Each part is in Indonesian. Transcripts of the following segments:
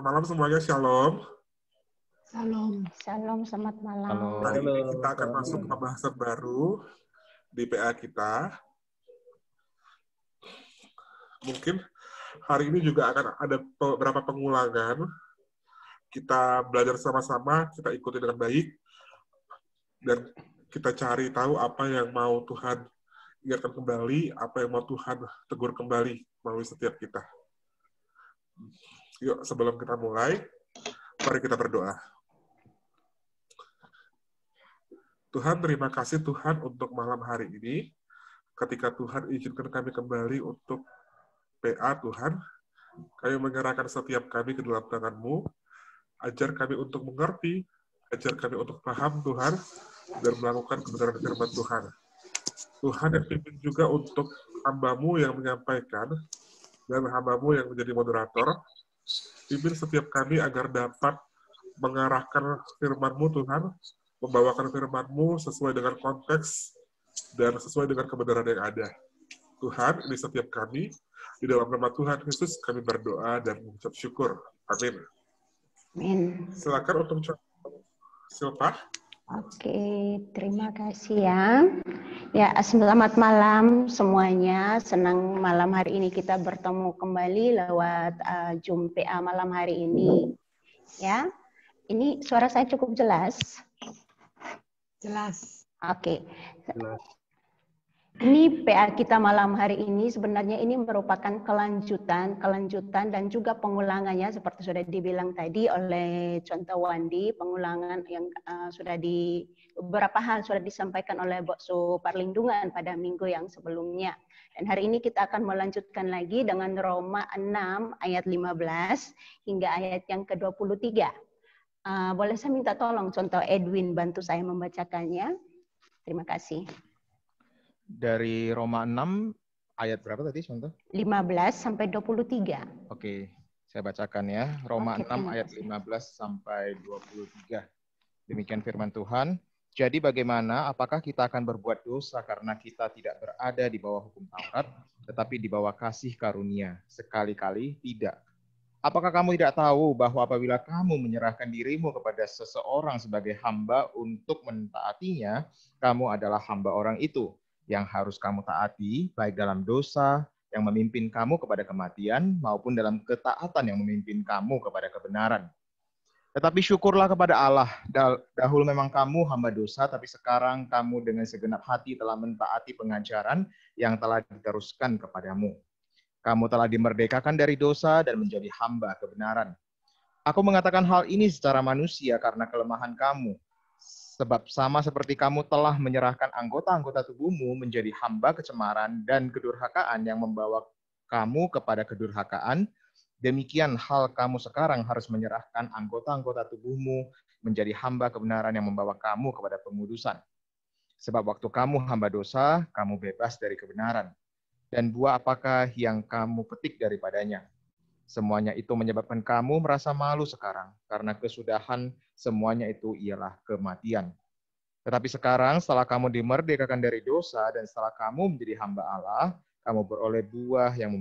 Selamat malam semuanya, Shalom. Shalom. Shalom, selamat malam. Hari ini kita akan masuk ke pembahasan baru di PA kita. Mungkin hari ini juga akan ada beberapa pengulangan. Kita belajar sama-sama, kita ikuti dengan baik, dan kita cari tahu apa yang mau Tuhan ingatkan kembali, apa yang mau Tuhan tegur kembali melalui setiap kita. Yuk, sebelum kita mulai, mari kita berdoa. Tuhan, terima kasih Tuhan untuk malam hari ini. Ketika Tuhan izinkan kami kembali untuk PA, Tuhan, kami menyerahkan setiap kami ke dalam tangan-Mu. Ajar kami untuk mengerti, ajar kami untuk paham, Tuhan, dan melakukan kebenaran firman Tuhan. Tuhan yang pimpin juga untuk hamba-Mu yang menyampaikan, dan hamba-Mu yang menjadi moderator. Pimpin setiap kami agar dapat mengarahkan firman-Mu, Tuhan, membawakan firman-Mu sesuai dengan konteks dan sesuai dengan kebenaran yang ada. Tuhan, ini setiap kami, di dalam nama Tuhan Yesus kami berdoa dan mengucap syukur. Amin. Amin. Silakan untuk Silpa. Oke, terima kasih ya. Ya, selamat malam semuanya. Senang malam hari ini kita bertemu kembali lewat Zoom PA malam hari ini. Ya, ini suara saya cukup jelas. Jelas. Oke. Jelas. Ini PA kita malam hari ini sebenarnya ini merupakan kelanjutan dan juga pengulangannya seperti sudah dibilang tadi oleh Contoh Wandi, pengulangan yang beberapa hal sudah disampaikan oleh Boksu Perlindungan pada minggu yang sebelumnya. Dan hari ini kita akan melanjutkan lagi dengan Roma 6 ayat 15 hingga ayat yang ke-23. Boleh saya minta tolong Contoh Edwin bantu saya membacakannya? Terima kasih. Dari Roma 6 ayat berapa tadi Contoh? 15 sampai 23. Oke, saya bacakan ya. Roma Oke, 6 ayat 15 sampai 23. Demikian firman Tuhan. Jadi bagaimana, apakah kita akan berbuat dosa karena kita tidak berada di bawah hukum Taurat, tetapi di bawah kasih karunia? Sekali-kali tidak. Apakah kamu tidak tahu bahwa apabila kamu menyerahkan dirimu kepada seseorang sebagai hamba untuk mentaatinya, kamu adalah hamba orang itu, yang harus kamu taati, baik dalam dosa yang memimpin kamu kepada kematian, maupun dalam ketaatan yang memimpin kamu kepada kebenaran. Tetapi syukurlah kepada Allah, dahulu memang kamu hamba dosa, tapi sekarang kamu dengan segenap hati telah mentaati pengajaran yang telah diteruskan kepadamu. Kamu telah dimerdekakan dari dosa dan menjadi hamba kebenaran. Aku mengatakan hal ini secara manusia karena kelemahan kamu. Sebab sama seperti kamu telah menyerahkan anggota-anggota tubuhmu menjadi hamba kecemaran dan kedurhakaan yang membawa kamu kepada kedurhakaan, demikian hal kamu sekarang harus menyerahkan anggota-anggota tubuhmu menjadi hamba kebenaran yang membawa kamu kepada pengudusan. Sebab waktu kamu hamba dosa, kamu bebas dari kebenaran. Dan buah apakah yang kamu petik daripadanya? Semuanya itu menyebabkan kamu merasa malu sekarang, karena kesudahan semuanya itu ialah kematian. Tetapi sekarang setelah kamu dimerdekakan dari dosa dan setelah kamu menjadi hamba Allah, kamu beroleh buah yang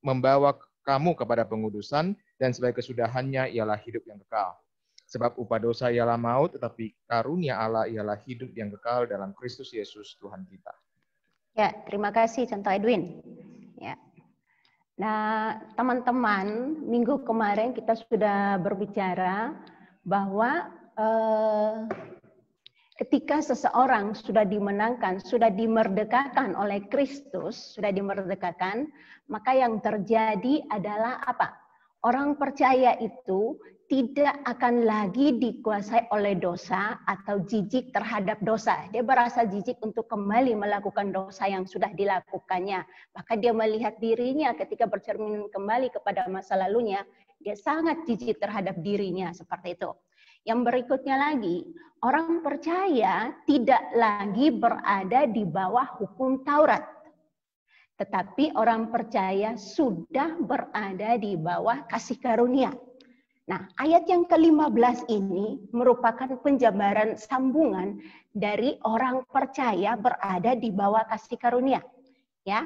membawa kamu kepada pengudusan, dan sebagai kesudahannya ialah hidup yang kekal. Sebab upah dosa ialah maut, tetapi karunia Allah ialah hidup yang kekal dalam Kristus Yesus Tuhan kita. Ya, terima kasih Contoh Edwin. Ya. Nah, teman-teman, minggu kemarin kita sudah berbicara bahwa ketika seseorang sudah dimenangkan, sudah dimerdekakan oleh Kristus, sudah dimerdekakan, maka yang terjadi adalah apa? Orang percaya itu tidak akan lagi dikuasai oleh dosa atau jijik terhadap dosa. Dia berasa jijik untuk kembali melakukan dosa yang sudah dilakukannya. Maka dia melihat dirinya ketika bercermin kembali kepada masa lalunya, dia sangat jijik terhadap dirinya seperti itu. Yang berikutnya lagi, orang percaya tidak lagi berada di bawah hukum Taurat. Tetapi orang percaya sudah berada di bawah kasih karunia. Nah, ayat yang ke-15 ini merupakan penjabaran sambungan dari orang percaya berada di bawah kasih karunia. Ya,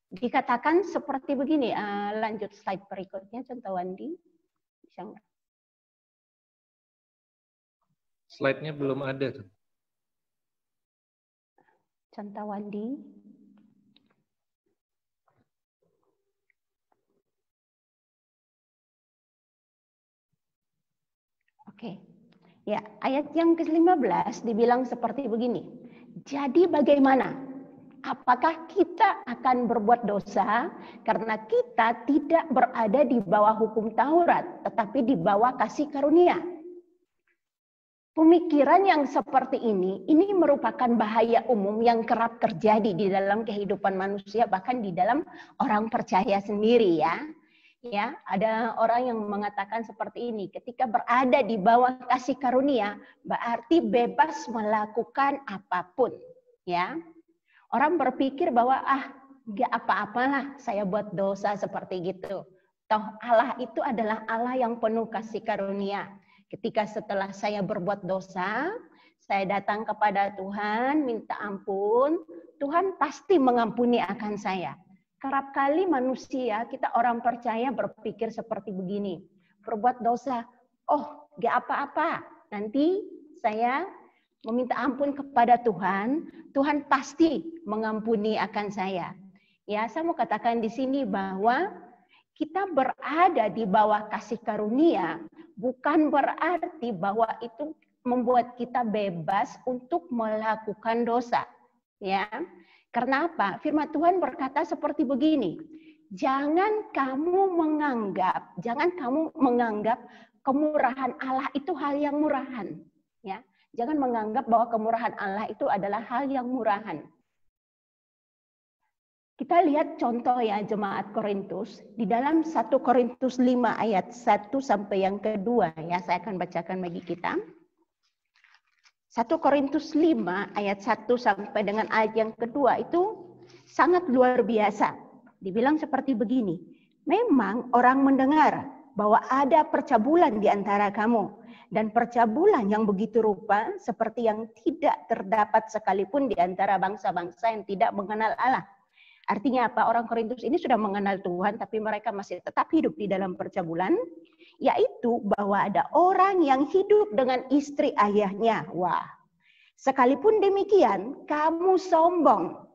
Dikatakan seperti begini, lanjut slide berikutnya, contoh Wandi. Bisa nggak? Slide-nya belum ada. Contoh Wandi. Oke. Ya, ayat yang ke-15 dibilang seperti begini. Jadi bagaimana? Apakah kita akan berbuat dosa karena kita tidak berada di bawah hukum Taurat, tetapi di bawah kasih karunia? Pemikiran yang seperti ini merupakan bahaya umum yang kerap terjadi di dalam kehidupan manusia, bahkan di dalam orang percaya sendiri ya. Ya, ada orang yang mengatakan seperti ini, ketika berada di bawah kasih karunia, berarti bebas melakukan apapun, ya. Orang berpikir bahwa nggak apa-apalah saya buat dosa seperti gitu. Toh Allah itu adalah Allah yang penuh kasih karunia. Ketika setelah saya berbuat dosa, saya datang kepada Tuhan, minta ampun, Tuhan pasti mengampuni akan saya. Kerap kali manusia, kita orang percaya berpikir seperti begini. Berbuat dosa, gak apa-apa. Nanti saya meminta ampun kepada Tuhan, Tuhan pasti mengampuni akan saya. Ya, saya mau katakan di sini bahwa kita berada di bawah kasih karunia, bukan berarti bahwa itu membuat kita bebas untuk melakukan dosa. Ya. Karena apa? Firman Tuhan berkata seperti begini. Jangan kamu menganggap kemurahan Allah itu hal yang murahan, ya. Jangan menganggap bahwa kemurahan Allah itu adalah hal yang murahan. Kita lihat contoh ya jemaat Korintus di dalam 1 Korintus 5 ayat 1 sampai yang kedua ya, saya akan bacakan bagi kita. 1 Korintus 5 ayat 1 sampai dengan ayat yang kedua itu sangat luar biasa. Dibilang seperti begini, memang orang mendengar bahwa ada percabulan di antara kamu, dan percabulan yang begitu rupa seperti yang tidak terdapat sekalipun di antara bangsa-bangsa yang tidak mengenal Allah. Artinya apa? Orang Korintus ini sudah mengenal Tuhan, tapi mereka masih tetap hidup di dalam percabulan, yaitu bahwa ada orang yang hidup dengan istri ayahnya. Wah, sekalipun demikian, kamu sombong.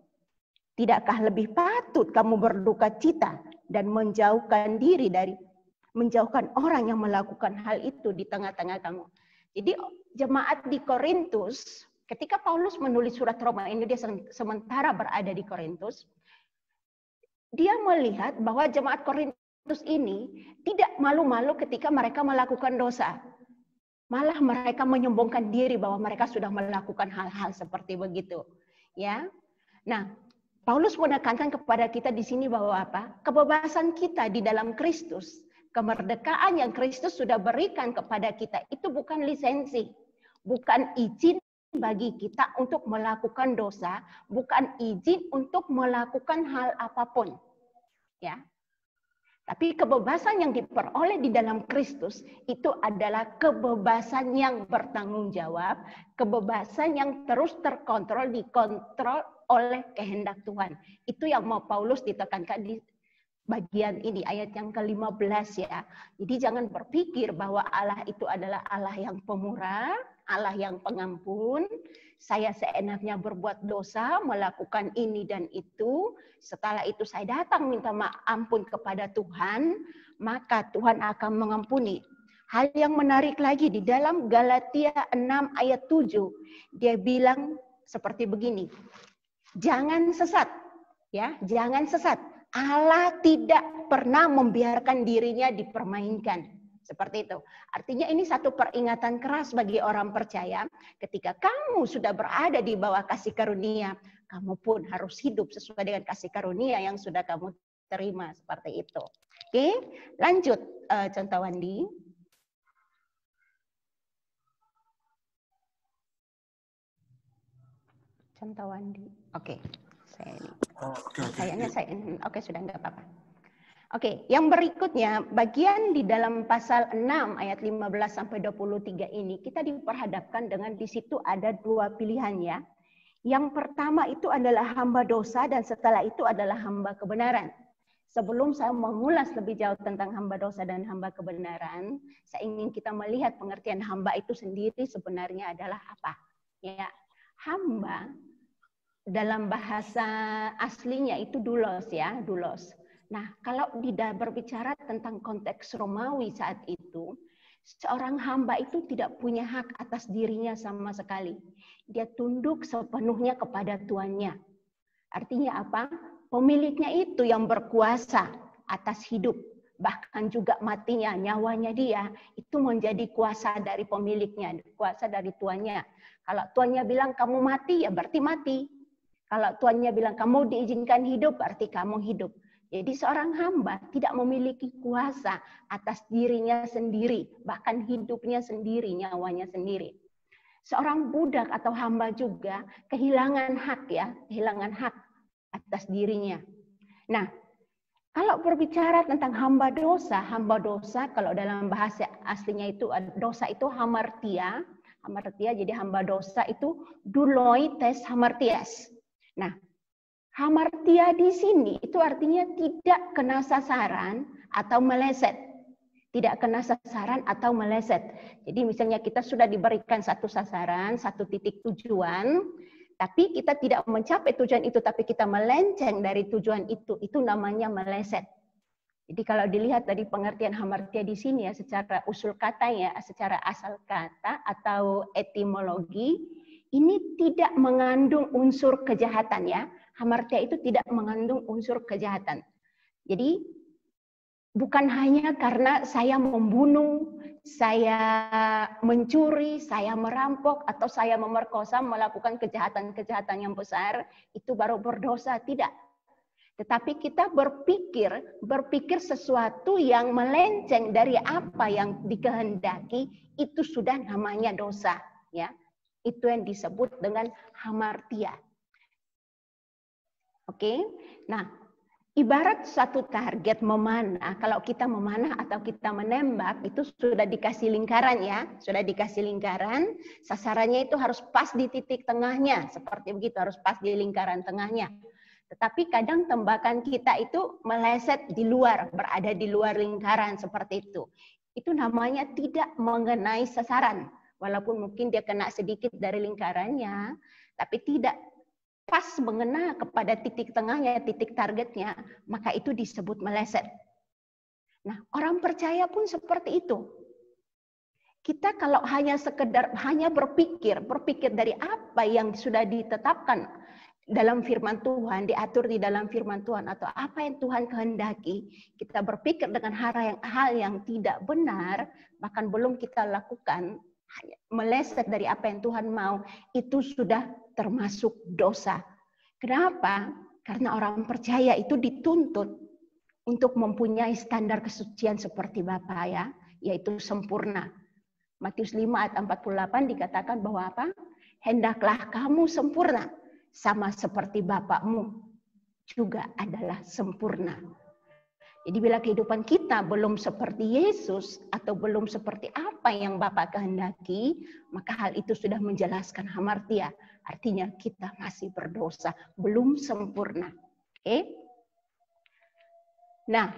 Tidakkah lebih patut kamu berduka cita dan menjauhkan orang yang melakukan hal itu di tengah-tengah kamu? Jadi jemaat di Korintus, ketika Paulus menulis surat Roma ini, dia sementara berada di Korintus, dia melihat bahwa jemaat Korintus ini tidak malu-malu ketika mereka melakukan dosa. Malah mereka menyombongkan diri bahwa mereka sudah melakukan hal-hal seperti begitu. Ya. Nah, Paulus menekankan kepada kita di sini bahwa apa? Kebebasan kita di dalam Kristus, kemerdekaan yang Kristus sudah berikan kepada kita itu bukan lisensi, bukan izin bagi kita untuk melakukan dosa, bukan izin untuk melakukan hal apapun. Ya. Tapi kebebasan yang diperoleh di dalam Kristus itu adalah kebebasan yang bertanggung jawab, kebebasan yang terus terkontrol, dikontrol oleh kehendak Tuhan. Itu yang mau Paulus ditekankan di bagian ini, ayat yang ke-15 ya. Jadi jangan berpikir bahwa Allah itu adalah Allah yang pemurah, Allah yang pengampun. Saya seenaknya berbuat dosa, melakukan ini dan itu. Setelah itu saya datang minta ampun kepada Tuhan, maka Tuhan akan mengampuni. Hal yang menarik lagi di dalam Galatia 6 ayat 7, dia bilang seperti begini. Jangan sesat, ya, jangan sesat. Allah tidak pernah membiarkan dirinya dipermainkan. Seperti itu. Artinya ini satu peringatan keras bagi orang percaya. Ketika kamu sudah berada di bawah kasih karunia, kamu pun harus hidup sesuai dengan kasih karunia yang sudah kamu terima. Seperti itu. Oke, lanjut contoh Wandi. Contoh Wandi. Oke. Kayaknya sudah nggak apa-apa. Oke, yang berikutnya bagian di dalam pasal 6 ayat 15 sampai 23 ini kita diperhadapkan dengan di situ ada dua pilihan ya. Yang pertama itu adalah hamba dosa dan setelah itu adalah hamba kebenaran. Sebelum saya mengulas lebih jauh tentang hamba dosa dan hamba kebenaran, saya ingin kita melihat pengertian hamba itu sendiri sebenarnya adalah apa. Ya, hamba dalam bahasa aslinya itu doulos ya, doulos. Nah, kalau tidak berbicara tentang konteks Romawi saat itu, seorang hamba itu tidak punya hak atas dirinya sama sekali. Dia tunduk sepenuhnya kepada tuannya. Artinya apa? Pemiliknya itu yang berkuasa atas hidup. Bahkan juga matinya, nyawanya dia, itu menjadi kuasa dari pemiliknya, kuasa dari tuannya. Kalau tuannya bilang kamu mati, ya berarti mati. Kalau tuannya bilang kamu diizinkan hidup, berarti kamu hidup. Jadi seorang hamba tidak memiliki kuasa atas dirinya sendiri, bahkan hidupnya sendiri, nyawanya sendiri. Seorang budak atau hamba juga kehilangan hak ya, kehilangan hak atas dirinya. Nah, kalau berbicara tentang hamba dosa kalau dalam bahasa aslinya itu dosa itu hamartia, jadi hamba dosa itu douloi tes hamartias. Nah, hamartia di sini itu artinya tidak kena sasaran atau meleset. Tidak kena sasaran atau meleset. Jadi misalnya kita sudah diberikan satu sasaran, satu titik tujuan, tapi kita tidak mencapai tujuan itu, tapi kita melenceng dari tujuan itu namanya meleset. Jadi kalau dilihat dari pengertian hamartia di sini ya, secara usul katanya, secara asal kata atau etimologi, ini tidak mengandung unsur kejahatan ya. Hamartia itu tidak mengandung unsur kejahatan. Jadi bukan hanya karena saya membunuh, saya mencuri, saya merampok, atau saya memerkosa, melakukan kejahatan-kejahatan yang besar, itu baru berdosa, tidak. Tetapi kita berpikir sesuatu yang melenceng dari apa yang dikehendaki, itu sudah namanya dosa. Ya, itu yang disebut dengan hamartia. Oke, nah ibarat satu target memanah, kalau kita memanah atau kita menembak itu sudah dikasih lingkaran ya, sudah dikasih lingkaran, sasarannya itu harus pas di titik tengahnya, seperti begitu, harus pas di lingkaran tengahnya. Tetapi kadang tembakan kita itu meleset di luar, berada di luar lingkaran seperti itu. Itu namanya tidak mengenai sasaran, walaupun mungkin dia kena sedikit dari lingkarannya, tapi tidak pas mengena kepada titik tengahnya, titik targetnya, maka itu disebut meleset. Nah, orang percaya pun seperti itu. Kita kalau hanya berpikir dari apa yang sudah ditetapkan dalam firman Tuhan, diatur di dalam firman Tuhan, atau apa yang Tuhan kehendaki, kita berpikir dengan hal yang tidak benar, bahkan belum kita lakukan, meleset dari apa yang Tuhan mau, itu sudah termasuk dosa. Kenapa? Karena orang percaya itu dituntut untuk mempunyai standar kesucian seperti Bapa ya, yaitu sempurna. Matius 5 ayat 48 dikatakan bahwa apa? Hendaklah kamu sempurna, sama seperti Bapakmu juga adalah sempurna. Jadi bila kehidupan kita belum seperti Yesus atau belum seperti apa yang Bapa kehendaki, maka hal itu sudah menjelaskan hamartia. Artinya kita masih berdosa, belum sempurna. Oke? Nah,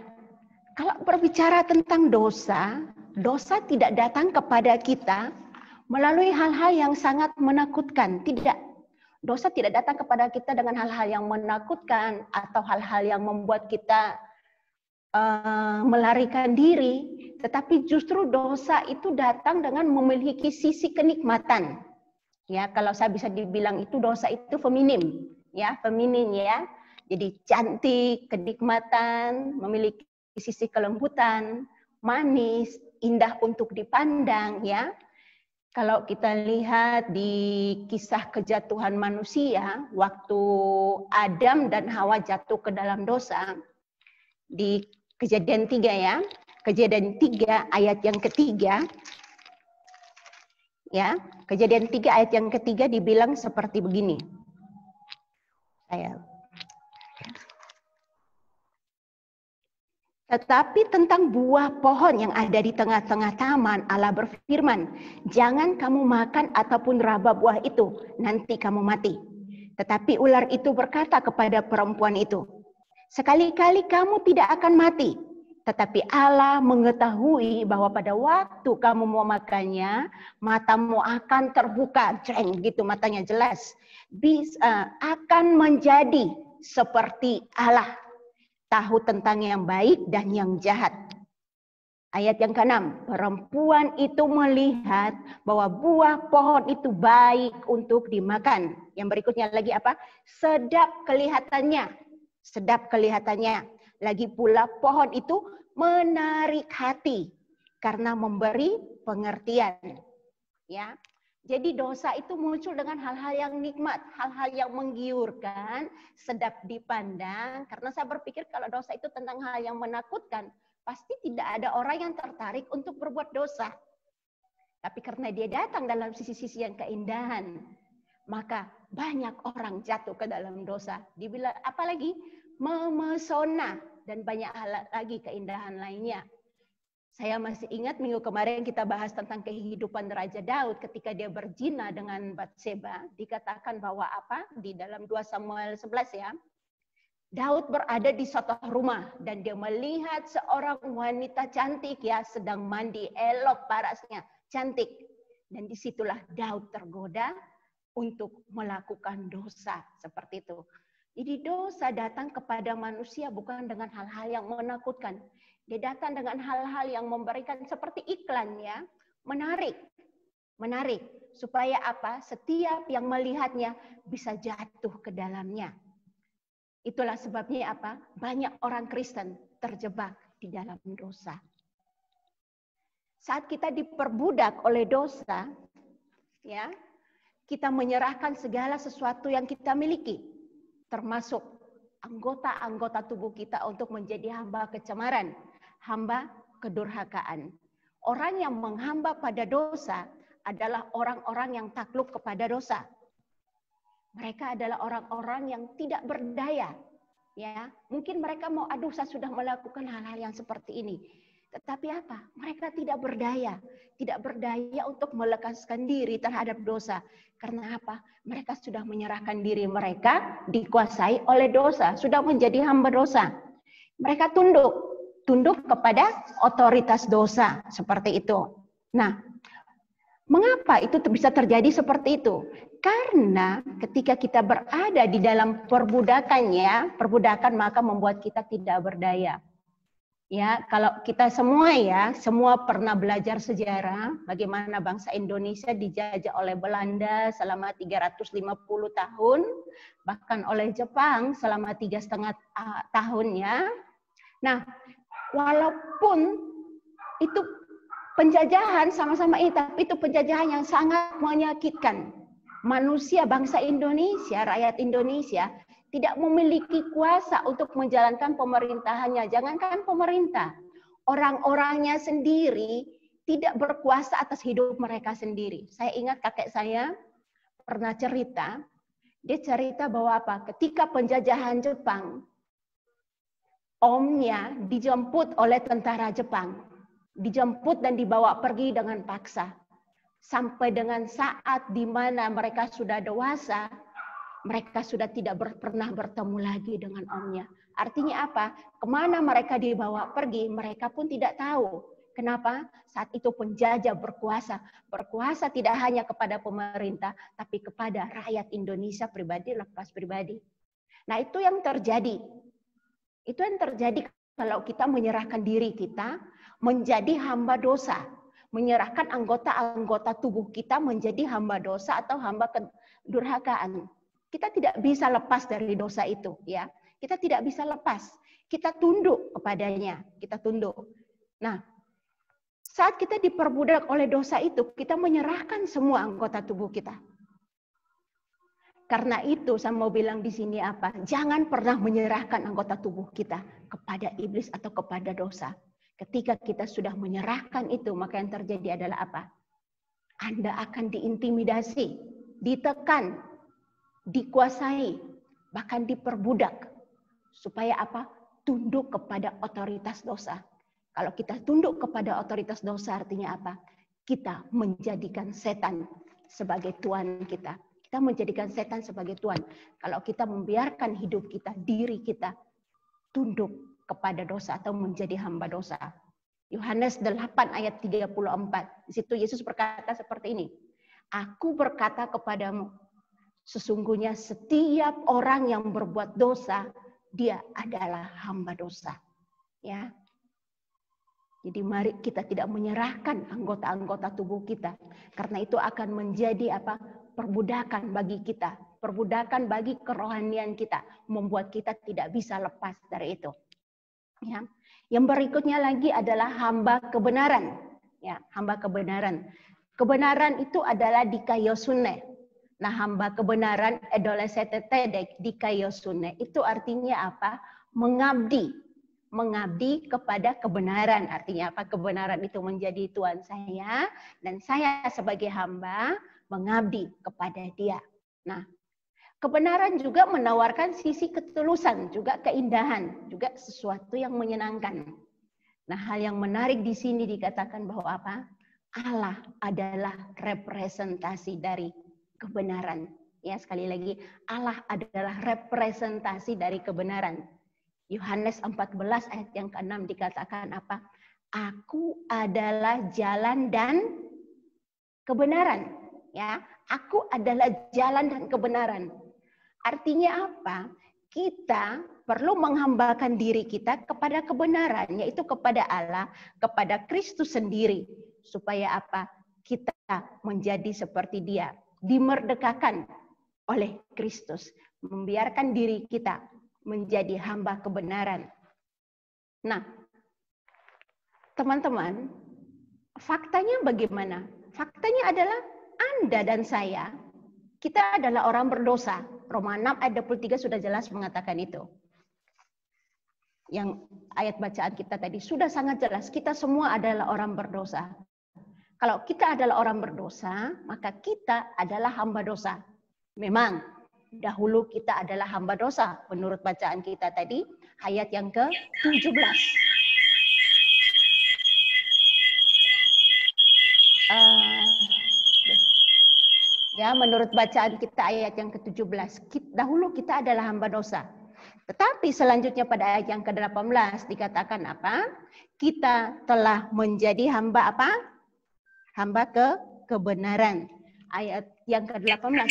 kalau berbicara tentang dosa, dosa tidak datang kepada kita melalui hal-hal yang sangat menakutkan. Tidak. Dosa tidak datang kepada kita dengan hal-hal yang menakutkan atau hal-hal yang membuat kita melarikan diri, tetapi justru dosa itu datang dengan memiliki sisi kenikmatan. Ya, kalau saya bisa dibilang itu dosa itu feminim, ya, feminin ya. Jadi cantik, kenikmatan, memiliki sisi kelembutan, manis, indah untuk dipandang, ya. Kalau kita lihat di kisah kejatuhan manusia, waktu Adam dan Hawa jatuh ke dalam dosa, di Kejadian 3 ya, Kejadian 3 ayat yang ketiga, ya, Kejadian 3 ayat yang ketiga dibilang seperti begini. Tetapi tentang buah pohon yang ada di tengah-tengah taman, Allah berfirman, jangan kamu makan ataupun raba buah itu, nanti kamu mati. Tetapi ular itu berkata kepada perempuan itu, sekali-kali kamu tidak akan mati. Tetapi Allah mengetahui bahwa pada waktu kamu mau makannya, matamu akan terbuka, jeng gitu matanya jelas. Akan menjadi seperti Allah, tahu tentang yang baik dan yang jahat. Ayat yang ke-6, perempuan itu melihat bahwa buah pohon itu baik untuk dimakan. Yang berikutnya lagi apa? Sedap kelihatannya. Sedap kelihatannya. Lagi pula pohon itu menarik hati karena memberi pengertian. Ya. Jadi dosa itu muncul dengan hal-hal yang nikmat, hal-hal yang menggiurkan, sedap dipandang. Karena saya berpikir kalau dosa itu tentang hal yang menakutkan, pasti tidak ada orang yang tertarik untuk berbuat dosa. Tapi karena dia datang dalam sisi-sisi yang keindahan, maka banyak orang jatuh ke dalam dosa. Dibilang apalagi memesona dan banyak hal lagi keindahan lainnya. Saya masih ingat minggu kemarin kita bahas tentang kehidupan Raja Daud ketika dia berzina dengan Batseba. Dikatakan bahwa apa? Di dalam 2 Samuel 11 ya. Daud berada di suatu rumah dan dia melihat seorang wanita cantik ya sedang mandi, elok parasnya, cantik. Dan disitulah Daud tergoda untuk melakukan dosa seperti itu. Jadi dosa datang kepada manusia bukan dengan hal-hal yang menakutkan. Dia datang dengan hal-hal yang memberikan seperti iklan ya, menarik. Supaya apa? Setiap yang melihatnya bisa jatuh ke dalamnya. Itulah sebabnya apa? Banyak orang Kristen terjebak di dalam dosa. Saat kita diperbudak oleh dosa, ya, kita menyerahkan segala sesuatu yang kita miliki, termasuk anggota-anggota tubuh kita untuk menjadi hamba kecemaran, hamba kedurhakaan. Orang yang menghamba pada dosa adalah orang-orang yang takluk kepada dosa. Mereka adalah orang-orang yang tidak berdaya. Ya, mungkin mereka mau, aduh saya sudah melakukan hal-hal yang seperti ini. Tetapi apa? Mereka tidak berdaya. Tidak berdaya untuk melekaskan diri terhadap dosa. Karena apa? Mereka sudah menyerahkan diri mereka dikuasai oleh dosa. Sudah menjadi hamba dosa. Mereka tunduk kepada otoritas dosa. Seperti itu. Nah, mengapa itu bisa terjadi seperti itu? Karena ketika kita berada di dalam perbudakan maka membuat kita tidak berdaya. Ya, kalau kita semua pernah belajar sejarah bagaimana bangsa Indonesia dijajah oleh Belanda selama 350 tahun, bahkan oleh Jepang selama 3,5 tahun ya. Nah, walaupun itu penjajahan sama-sama ini, tapi itu penjajahan yang sangat menyakitkan. Manusia bangsa Indonesia, rakyat Indonesia tidak memiliki kuasa untuk menjalankan pemerintahannya. Jangankan pemerintah, orang-orangnya sendiri tidak berkuasa atas hidup mereka sendiri. Saya ingat kakek saya pernah cerita, dia cerita bahwa apa? Ketika penjajahan Jepang, omnya dijemput oleh tentara Jepang. Dijemput dan dibawa pergi dengan paksa. Sampai dengan saat di mana mereka sudah dewasa, mereka sudah tidak pernah bertemu lagi dengan omnya. Artinya apa? Kemana mereka dibawa pergi, mereka pun tidak tahu. Kenapa? Saat itu penjajah berkuasa. Berkuasa tidak hanya kepada pemerintah, tapi kepada rakyat Indonesia pribadi, lepas pribadi. Nah, itu yang terjadi. Itu yang terjadi kalau kita menyerahkan diri kita menjadi hamba dosa. Menyerahkan anggota-anggota tubuh kita menjadi hamba dosa atau hamba kedurhakaan. Kita tidak bisa lepas dari dosa itu, ya. Kita tidak bisa lepas. Kita tunduk kepadanya, kita tunduk. Nah, saat kita diperbudak oleh dosa itu, kita menyerahkan semua anggota tubuh kita. Karena itu saya mau bilang di sini apa? Jangan pernah menyerahkan anggota tubuh kita kepada iblis atau kepada dosa. Ketika kita sudah menyerahkan itu, maka yang terjadi adalah apa? Anda akan diintimidasi, ditekan, dikuasai, bahkan diperbudak. Supaya apa? Tunduk kepada otoritas dosa. Kalau kita tunduk kepada otoritas dosa artinya apa? Kita menjadikan setan sebagai tuan kita. Kita Kita menjadikan setan sebagai Tuhan. Kalau kita membiarkan hidup kita, diri kita tunduk kepada dosa atau menjadi hamba dosa. Yohanes 8 ayat 34. Di situ Yesus berkata seperti ini. Aku berkata kepadamu, sesungguhnya setiap orang yang berbuat dosa, dia adalah hamba dosa. Ya. Jadi mari kita tidak menyerahkan anggota-anggota tubuh kita. Karena itu akan menjadi perbudakan bagi kita. Perbudakan bagi kerohanian kita. Membuat kita tidak bisa lepas dari itu. Ya. Yang berikutnya lagi adalah hamba kebenaran. Ya, hamba kebenaran. Kebenaran itu adalah dikaiosune. Nah, hamba kebenaran, edolesete dikaiosune, itu artinya apa? Mengabdi. Mengabdi kepada kebenaran. Artinya apa? Kebenaran itu menjadi Tuhan saya, dan saya sebagai hamba mengabdi kepada Dia. Nah, kebenaran juga menawarkan sisi ketulusan, juga keindahan, juga sesuatu yang menyenangkan. Nah, hal yang menarik di sini dikatakan bahwa apa? Allah adalah representasi dari kebenaran. Ya, sekali lagi, Allah adalah representasi dari kebenaran. Yohanes 14 ayat yang ke-6 dikatakan apa? Aku adalah jalan dan kebenaran. Ya, aku adalah jalan dan kebenaran. Artinya apa? Kita perlu menghambakan diri kita kepada kebenaran, yaitu kepada Allah, kepada Kristus sendiri. Supaya apa? Kita menjadi seperti Dia. Dimerdekakan oleh Kristus. Membiarkan diri kita menjadi hamba kebenaran. Nah, teman-teman, faktanya bagaimana? Faktanya adalah Anda dan saya, kita adalah orang berdosa. Roma 6 ayat 23 sudah jelas mengatakan itu. Yang ayat bacaan kita tadi sudah sangat jelas, kita semua adalah orang berdosa. Kalau kita adalah orang berdosa, maka kita adalah hamba dosa. Memang, dahulu kita adalah hamba dosa. Menurut bacaan kita tadi, ayat yang ke-17. Ya, menurut bacaan kita ayat yang ke-17. Dahulu kita adalah hamba dosa. Tetapi selanjutnya pada ayat yang ke-18 dikatakan apa? Kita telah menjadi hamba apa? Hamba kebenaran. Ayat yang ke-18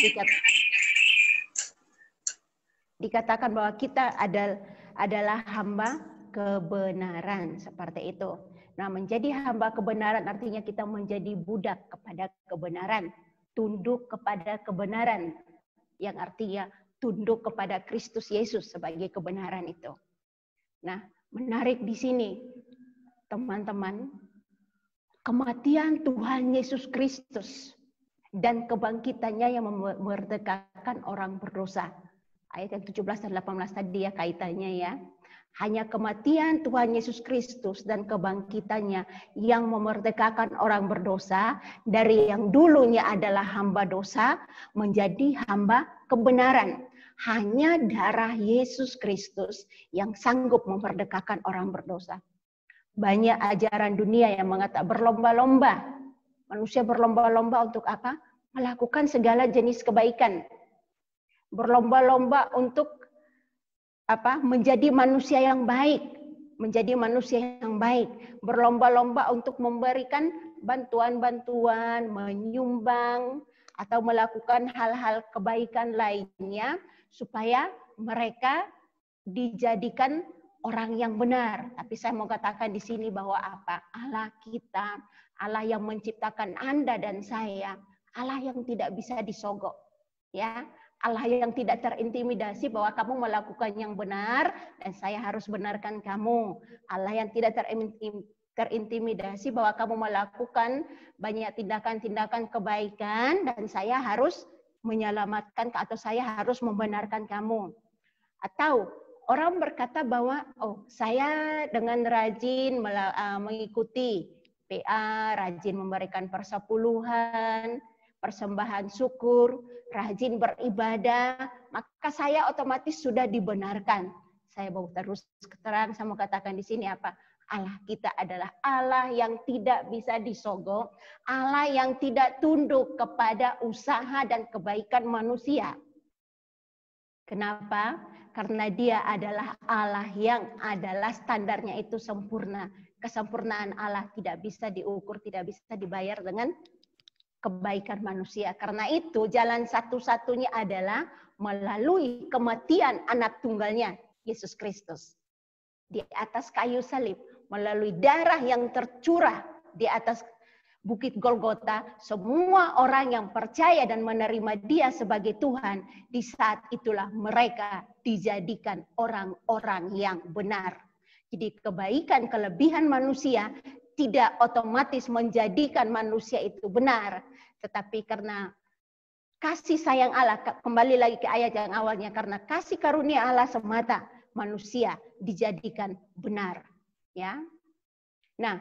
dikatakan bahwa kita adalah hamba kebenaran. Seperti itu. Nah, menjadi hamba kebenaran artinya kita menjadi budak kepada kebenaran. Tunduk kepada kebenaran. Yang artinya tunduk kepada Kristus Yesus sebagai kebenaran itu. Nah, menarik di sini, teman-teman, kematian Tuhan Yesus Kristus dan kebangkitannya yang memerdekakan orang berdosa. Ayat yang 17 dan 18 tadi ya kaitannya ya. Hanya kematian Tuhan Yesus Kristus dan kebangkitannya yang memerdekakan orang berdosa dari yang dulunya adalah hamba dosa menjadi hamba kebenaran. Hanya darah Yesus Kristus yang sanggup memerdekakan orang berdosa. Banyak ajaran dunia yang mengatakan berlomba-lomba. Manusia berlomba-lomba untuk apa? Melakukan segala jenis kebaikan. Berlomba-lomba untuk apa? Menjadi manusia yang baik. Menjadi manusia yang baik. Berlomba-lomba untuk memberikan bantuan-bantuan, menyumbang, atau melakukan hal-hal kebaikan lainnya supaya mereka dijadikan orang yang benar. Tapi saya mau katakan di sini bahwa apa? Allah kita, Allah yang menciptakan Anda dan saya, Allah yang tidak bisa disogok. Ya, Allah yang tidak terintimidasi bahwa kamu melakukan yang benar dan saya harus benarkan kamu. Allah yang tidak terintimidasi bahwa kamu melakukan banyak tindakan-tindakan kebaikan dan saya harus menyelamatkan atau saya harus membenarkan kamu. Atau orang berkata bahwa oh saya dengan rajin mengikuti PA, rajin memberikan persepuluhan, persembahan syukur, rajin beribadah, maka saya otomatis sudah dibenarkan. Saya mau terus terang, saya mau katakan di sini apa? Allah kita adalah Allah yang tidak bisa disogok, Allah yang tidak tunduk kepada usaha dan kebaikan manusia. Kenapa? Karena Dia adalah Allah yang adalah standarnya itu sempurna. Kesempurnaan Allah tidak bisa diukur, tidak bisa dibayar dengan kebaikan manusia. Karena itu jalan satu-satunya adalah melalui kematian anak tunggalnya, Yesus Kristus. Di atas kayu salib, melalui darah yang tercurah di atas Bukit Golgota, semua orang yang percaya dan menerima Dia sebagai Tuhan, di saat itulah mereka dijadikan orang-orang yang benar. Jadi kebaikan, kelebihan manusia tidak otomatis menjadikan manusia itu benar. Tetapi karena kasih sayang Allah, kembali lagi ke ayat yang awalnya, karena kasih karunia Allah semata, manusia dijadikan benar. Ya. Nah,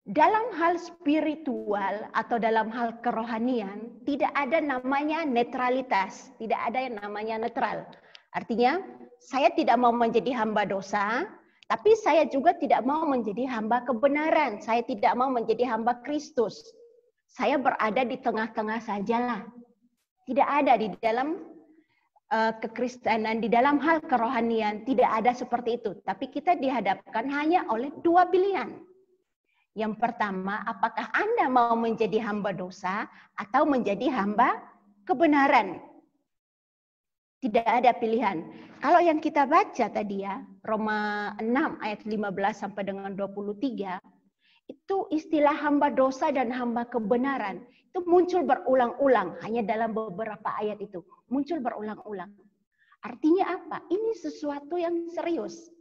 dalam hal spiritual atau dalam hal kerohanian, tidak ada namanya netralitas, tidak ada yang namanya netral. Artinya, saya tidak mau menjadi hamba dosa, tapi saya juga tidak mau menjadi hamba kebenaran. Saya tidak mau menjadi hamba Kristus. Saya berada di tengah-tengah sajalah. Tidak ada di dalam kekristenan, di dalam hal kerohanian, tidak ada seperti itu. Tapi kita dihadapkan hanya oleh dua pilihan. Yang pertama, apakah Anda mau menjadi hamba dosa atau menjadi hamba kebenaran? Tidak ada pilihan. Kalau yang kita baca tadi ya, Roma 6 ayat 15 sampai dengan 23, itu istilah hamba dosa dan hamba kebenaran itu muncul berulang-ulang, hanya dalam beberapa ayat itu muncul berulang-ulang. Artinya apa? Ini sesuatu yang serius,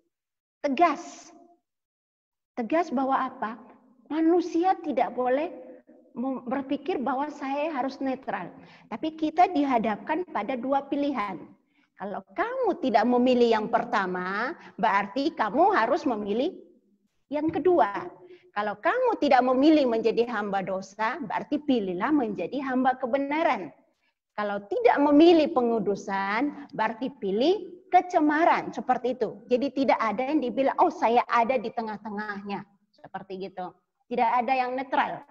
tegas. Tegas bahwa apa? Manusia tidak boleh berpikir bahwa saya harus netral. Tapi kita dihadapkan pada dua pilihan. Kalau kamu tidak memilih yang pertama, berarti kamu harus memilih yang kedua. Kalau kamu tidak memilih menjadi hamba dosa, berarti pilihlah menjadi hamba kebenaran. Kalau tidak memilih pengudusan, berarti pilih kecemaran, seperti itu. Jadi tidak ada yang dibilang, oh saya ada di tengah-tengahnya, seperti gitu. Tidak ada yang netral.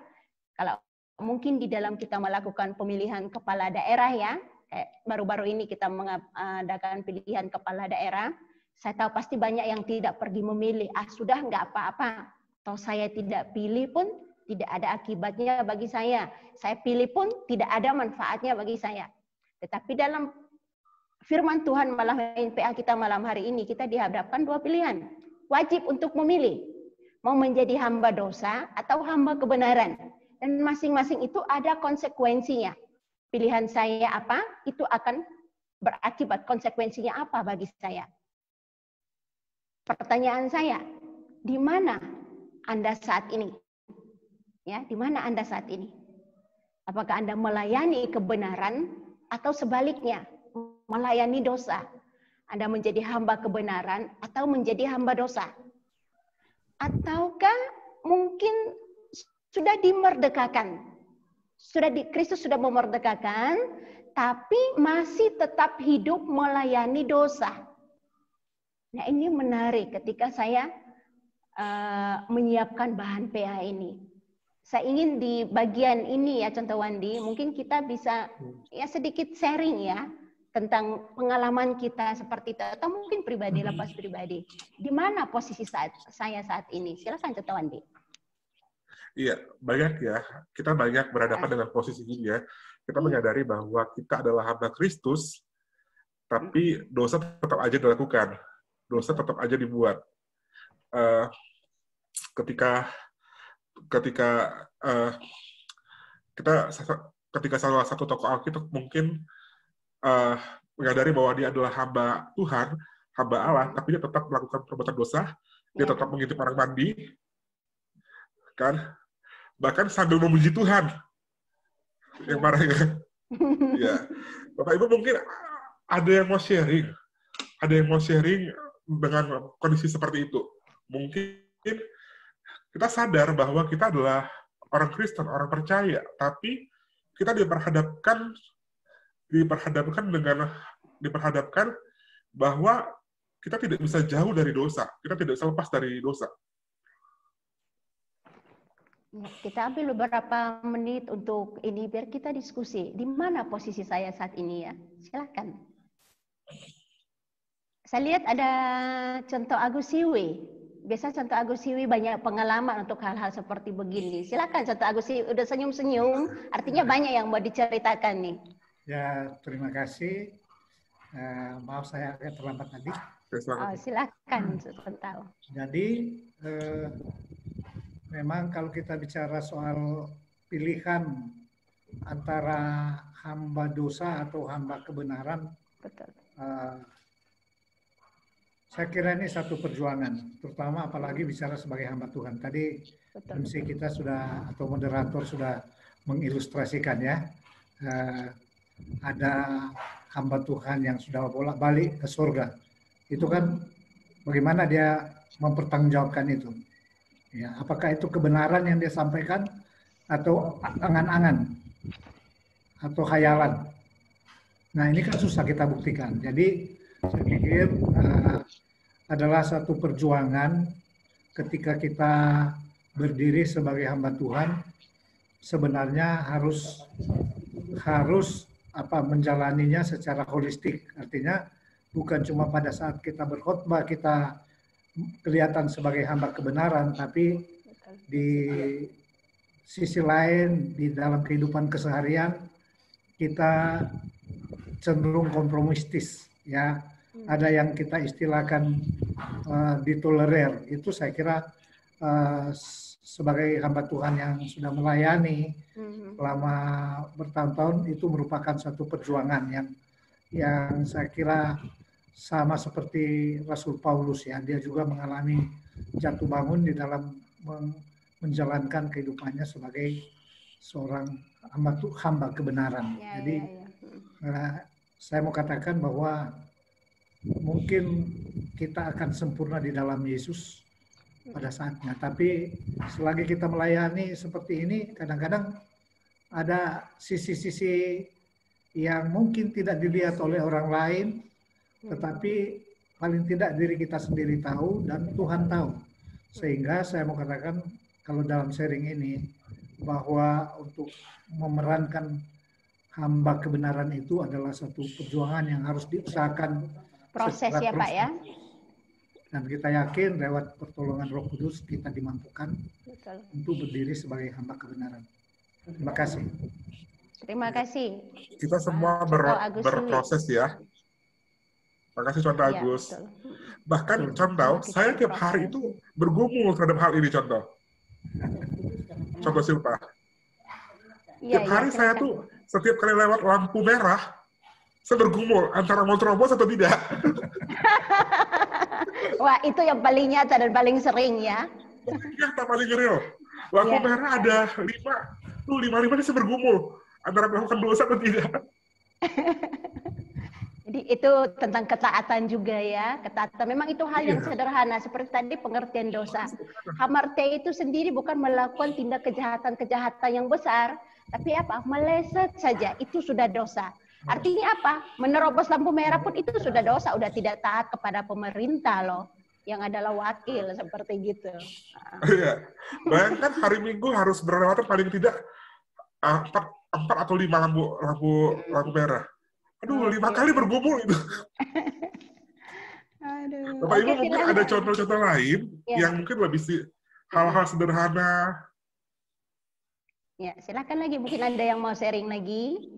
Kalau mungkin di dalam kita melakukan pemilihan kepala daerah ya, kayak baru-baru ini kita mengadakan pilihan kepala daerah, saya tahu pasti banyak yang tidak pergi memilih, sudah nggak apa-apa. Atau saya tidak pilih pun tidak ada akibatnya bagi saya. Saya pilih pun tidak ada manfaatnya bagi saya. Tetapi dalam firman Tuhan melalui PA kita malam hari ini, kita dihadapkan dua pilihan. Wajib untuk memilih. Mau menjadi hamba dosa atau hamba kebenaran. Dan masing-masing itu ada konsekuensinya. Pilihan saya apa, itu akan berakibat konsekuensinya apa bagi saya. Pertanyaan saya, di mana Anda saat ini? Ya, di mana Anda saat ini? Apakah Anda melayani kebenaran atau sebaliknya, melayani dosa? Anda menjadi hamba kebenaran atau menjadi hamba dosa? Ataukah mungkin sudah dimerdekakan? Kristus sudah memerdekakan, tapi masih tetap hidup melayani dosa. Nah, ini menarik ketika saya menyiapkan bahan PA ini. Saya ingin di bagian ini ya, contoh Wandi, mungkin kita bisa ya sedikit sharing ya tentang pengalaman kita seperti itu, atau mungkin pribadi, lepas pribadi. Di mana posisi saya saat ini? Silakan contoh Wandi. Iya, banyak ya. Kita banyak berhadapan dengan posisi ini ya. Kita menyadari bahwa kita adalah hamba Kristus, tapi dosa tetap aja dilakukan. Dosa tetap aja dibuat. Ketika salah satu tokoh Alkitab mungkin menyadari bahwa dia adalah hamba Tuhan, hamba Allah, tapi dia tetap melakukan perbuatan dosa, dia tetap mengintip orang mandi, kan? Bahkan sambil memuji Tuhan, yang marahnya. Ya, Bapak Ibu mungkin ada yang mau sharing dengan kondisi seperti itu. Mungkin kita sadar bahwa kita adalah orang Kristen, orang percaya, tapi kita diperhadapkan bahwa kita tidak bisa jauh dari dosa. Kita tidak bisa lepas dari dosa. Ya, kita ambil beberapa menit untuk ini biar kita diskusi. Di mana posisi saya saat ini ya? Silakan. Saya lihat ada contoh Agus Siwi. Biasa contoh Agus Siwi banyak pengalaman untuk hal-hal seperti begini. Silakan contoh Agus Siwi. Udah senyum-senyum, artinya banyak yang mau diceritakan nih. Ya, terima kasih. Maaf saya agak terlambat tadi. Oh, silakan contoh. Jadi memang kalau kita bicara soal pilihan antara hamba dosa atau hamba kebenaran, betul. Saya kira ini satu perjuangan, terutama apalagi bicara sebagai hamba Tuhan. Tadi MC kita sudah, atau moderator sudah mengilustrasikan ya, ada hamba Tuhan yang sudah bolak-balik ke surga. Itu kan bagaimana dia mempertanggungjawabkan itu. Ya, apakah itu kebenaran yang dia sampaikan atau angan-angan atau khayalan. Nah, ini kan susah kita buktikan. Jadi saya pikir adalah satu perjuangan ketika kita berdiri sebagai hamba Tuhan, sebenarnya harus menjalaninya secara holistik. Artinya bukan cuma pada saat kita berkhotbah kita kelihatan sebagai hamba kebenaran, tapi di sisi lain di dalam kehidupan keseharian kita cenderung kompromistis, ya. Ada yang kita istilahkan ditolerir. Itu saya kira sebagai hamba Tuhan yang sudah melayani selama bertahun-tahun, itu merupakan satu perjuangan yang saya kira sama seperti Rasul Paulus, ya. Dia juga mengalami jatuh bangun di dalam menjalankan kehidupannya sebagai seorang hamba kebenaran. Jadi saya mau katakan bahwa mungkin kita akan sempurna di dalam Yesus pada saatnya. Tapi selagi kita melayani seperti ini, kadang-kadang ada sisi-sisi yang mungkin tidak dilihat oleh orang lain, tetapi paling tidak diri kita sendiri tahu dan Tuhan tahu. Sehingga saya mau katakan kalau dalam sharing ini, bahwa untuk memerankan hamba kebenaran itu adalah satu perjuangan yang harus diusahakan. Proses ya Pak ya. Dan kita yakin lewat pertolongan Roh Kudus kita dimampukan untuk berdiri sebagai hamba kebenaran. Terima kasih. Terima kasih. Kita semua berproses ya. Terima kasih contoh Agus. Ya, bahkan contoh, saya tiap hari itu bergumul terhadap hal ini contoh. Contoh Silpa. Tiap hari saya tuh setiap kali lewat lampu merah, saya bergumul antara mau terobos atau tidak. Wah, itu yang paling nyata dan paling sering ya. Yang paling real. Lampu merah ada 5 saya bergumul antara melakukan dosa atau tidak. Jadi itu tentang ketaatan juga ya. Ketaatan memang itu hal yang sederhana. Seperti tadi pengertian dosa. Hamartia itu sendiri bukan melakukan tindak kejahatan-kejahatan yang besar. Tapi apa? Meleset saja. Itu sudah dosa. Artinya apa? Menerobos lampu merah pun itu sudah dosa. Udah tidak taat kepada pemerintah loh. Yang adalah wakil seperti gitu. Iya. Bayangkan hari Minggu harus berlewatan paling tidak 4 atau 5 lampu merah. Aduh, 5 kali bergumul itu. Aduh. Bapak Ibu mungkin ada contoh-contoh lain yang mungkin lebih hal-hal sederhana. Ya, silakan lagi. Mungkin ada yang mau sharing lagi.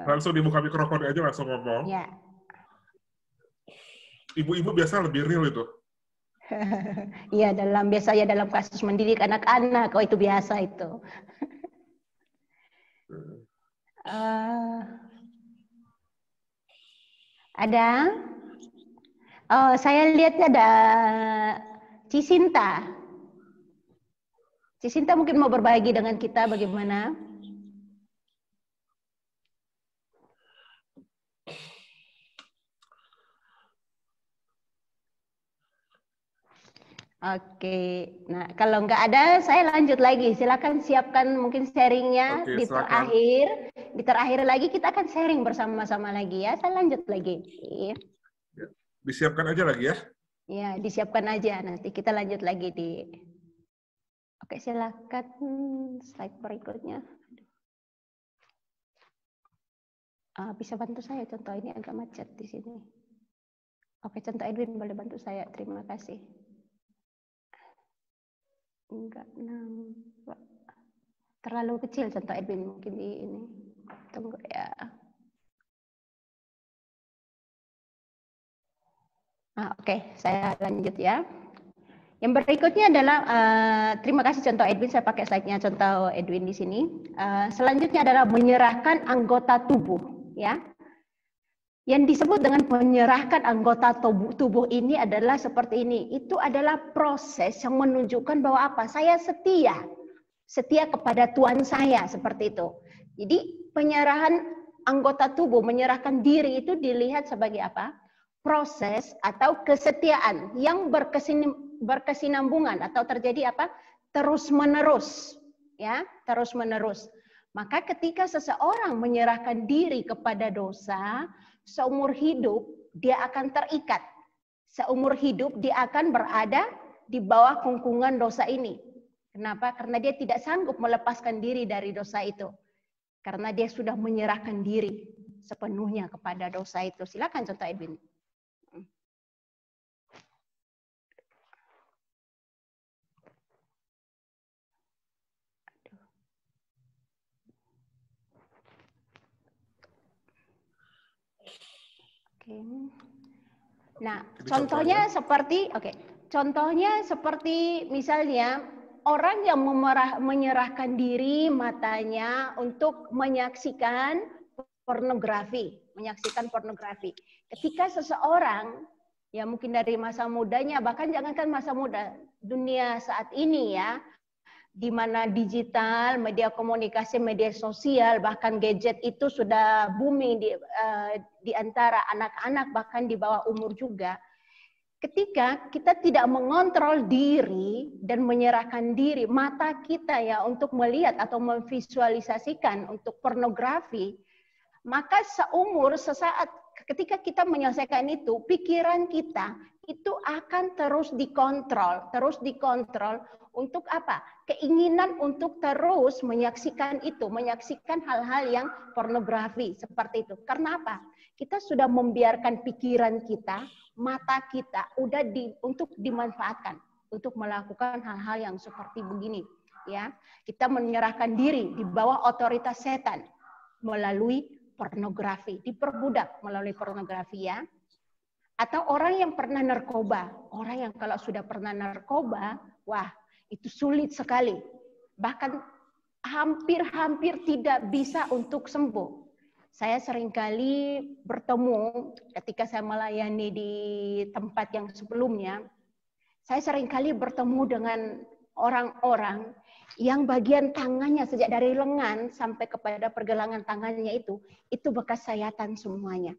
Langsung dibuka mikrofon aja, langsung ngomong. Ya. Ibu-ibu biasa lebih real itu. Iya, biasanya dalam kasus mendidik anak-anak, itu biasa itu. Ada? Oh, saya lihat ada Cisinta. Cisinta mungkin mau berbagi dengan kita bagaimana? Oke, nah kalau nggak ada, saya lanjut lagi. Silakan siapkan mungkin sharingnya. Oke, di terakhir lagi kita akan sharing bersama-sama lagi ya. Saya lanjut lagi. Disiapkan aja lagi ya. Ya, disiapkan aja. Nanti kita lanjut lagi di... Oke, silakan slide berikutnya. Bisa bantu saya contoh, ini agak macet di sini. Oke, contoh Edwin boleh bantu saya. Terima kasih. Enggak nampak. Terlalu kecil contoh Edwin mungkin di ini. Tunggu ya. Oke, saya lanjut ya. Yang berikutnya adalah terima kasih contoh Edwin, saya pakai slide-nya contoh Edwin di sini. Selanjutnya adalah menyerahkan anggota tubuh, ya. Yang disebut dengan menyerahkan anggota tubuh ini adalah seperti ini. Itu adalah proses yang menunjukkan bahwa apa? Saya setia kepada Tuhan saya, seperti itu. Jadi penyerahan anggota tubuh, menyerahkan diri itu dilihat sebagai apa? Proses atau kesetiaan yang berkesinambungan atau terjadi apa? Terus menerus, ya, terus menerus. Maka ketika seseorang menyerahkan diri kepada dosa, seumur hidup dia akan terikat. Seumur hidup dia akan berada di bawah kungkungan dosa ini. Kenapa? Karena dia tidak sanggup melepaskan diri dari dosa itu. Karena dia sudah menyerahkan diri sepenuhnya kepada dosa itu. Silakan contoh Edwin. Nah, contohnya seperti misalnya orang yang menyerahkan diri matanya untuk menyaksikan pornografi. Ketika seseorang, ya mungkin dari masa mudanya, bahkan jangankan masa muda, dunia saat ini ya, di mana digital, media komunikasi, media sosial, bahkan gadget itu sudah booming di antara anak-anak, bahkan di bawah umur juga. Ketika kita tidak mengontrol diri dan menyerahkan diri, mata kita ya untuk melihat atau memvisualisasikan untuk pornografi, maka sesaat ketika kita menyelesaikan itu, pikiran kita itu akan terus dikontrol untuk apa? Keinginan untuk terus menyaksikan itu, menyaksikan hal-hal yang pornografi seperti itu. Karena apa? Kita sudah membiarkan pikiran kita, mata kita untuk dimanfaatkan untuk melakukan hal-hal yang seperti begini, ya. Kita menyerahkan diri di bawah otoritas setan melalui pornografi, diperbudak melalui pornografi, ya. Atau orang yang pernah narkoba, orang yang kalau sudah pernah narkoba, wah, itu sulit sekali. Bahkan hampir tidak bisa untuk sembuh. Saya seringkali bertemu ketika saya melayani di tempat yang sebelumnya, saya seringkali bertemu dengan orang-orang yang bagian tangannya sejak dari lengan sampai kepada pergelangan tangannya itu bekas sayatan semuanya.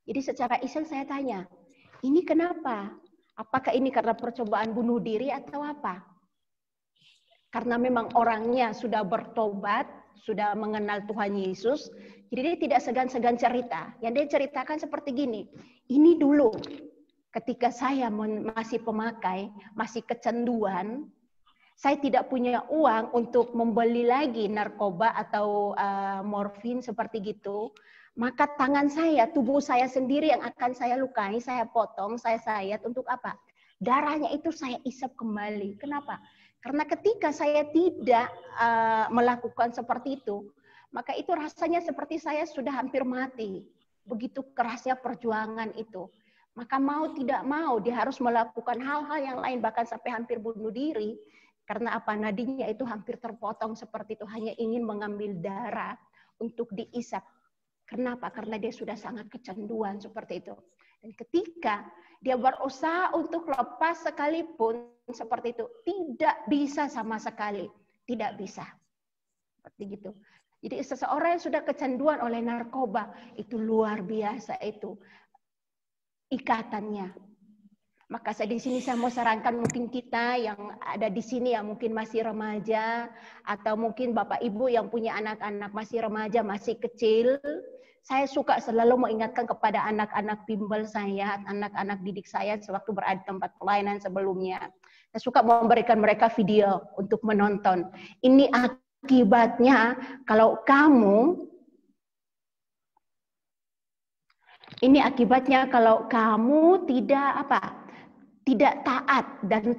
Jadi secara iseng saya tanya, ini kenapa? Apakah ini karena percobaan bunuh diri atau apa? Karena memang orangnya sudah bertobat, sudah mengenal Tuhan Yesus, jadi dia tidak segan-segan cerita. Yang dia ceritakan seperti gini, ini dulu ketika saya masih pemakai, masih kecanduan, saya tidak punya uang untuk membeli lagi narkoba atau morfin seperti gitu, maka tangan saya, tubuh saya sendiri yang akan saya lukai, saya potong, saya sayat untuk apa? Darahnya itu saya isap kembali. Kenapa? Karena ketika saya tidak melakukan seperti itu, maka itu rasanya seperti saya sudah hampir mati. Begitu kerasnya perjuangan itu. Maka mau tidak mau dia harus melakukan hal-hal yang lain, bahkan sampai hampir bunuh diri. Karena apa? Nadinya itu hampir terpotong seperti itu, hanya ingin mengambil darah untuk diisap. Kenapa? Karena dia sudah sangat kecanduan seperti itu. Dan ketika dia berusaha untuk lepas sekalipun seperti itu, tidak bisa sama sekali. Tidak bisa. Seperti gitu. Jadi seseorang yang sudah kecanduan oleh narkoba, itu luar biasa itu ikatannya. Maka di sini saya mau sarankan mungkin kita yang ada di sini yang mungkin masih remaja, atau mungkin Bapak Ibu yang punya anak-anak masih remaja, masih kecil, Saya suka selalu mengingatkan kepada anak-anak bimbel saya, anak-anak didik saya sewaktu berada di tempat pelayanan sebelumnya. Saya suka memberikan mereka video untuk menonton. Ini akibatnya kalau kamu tidak taat dan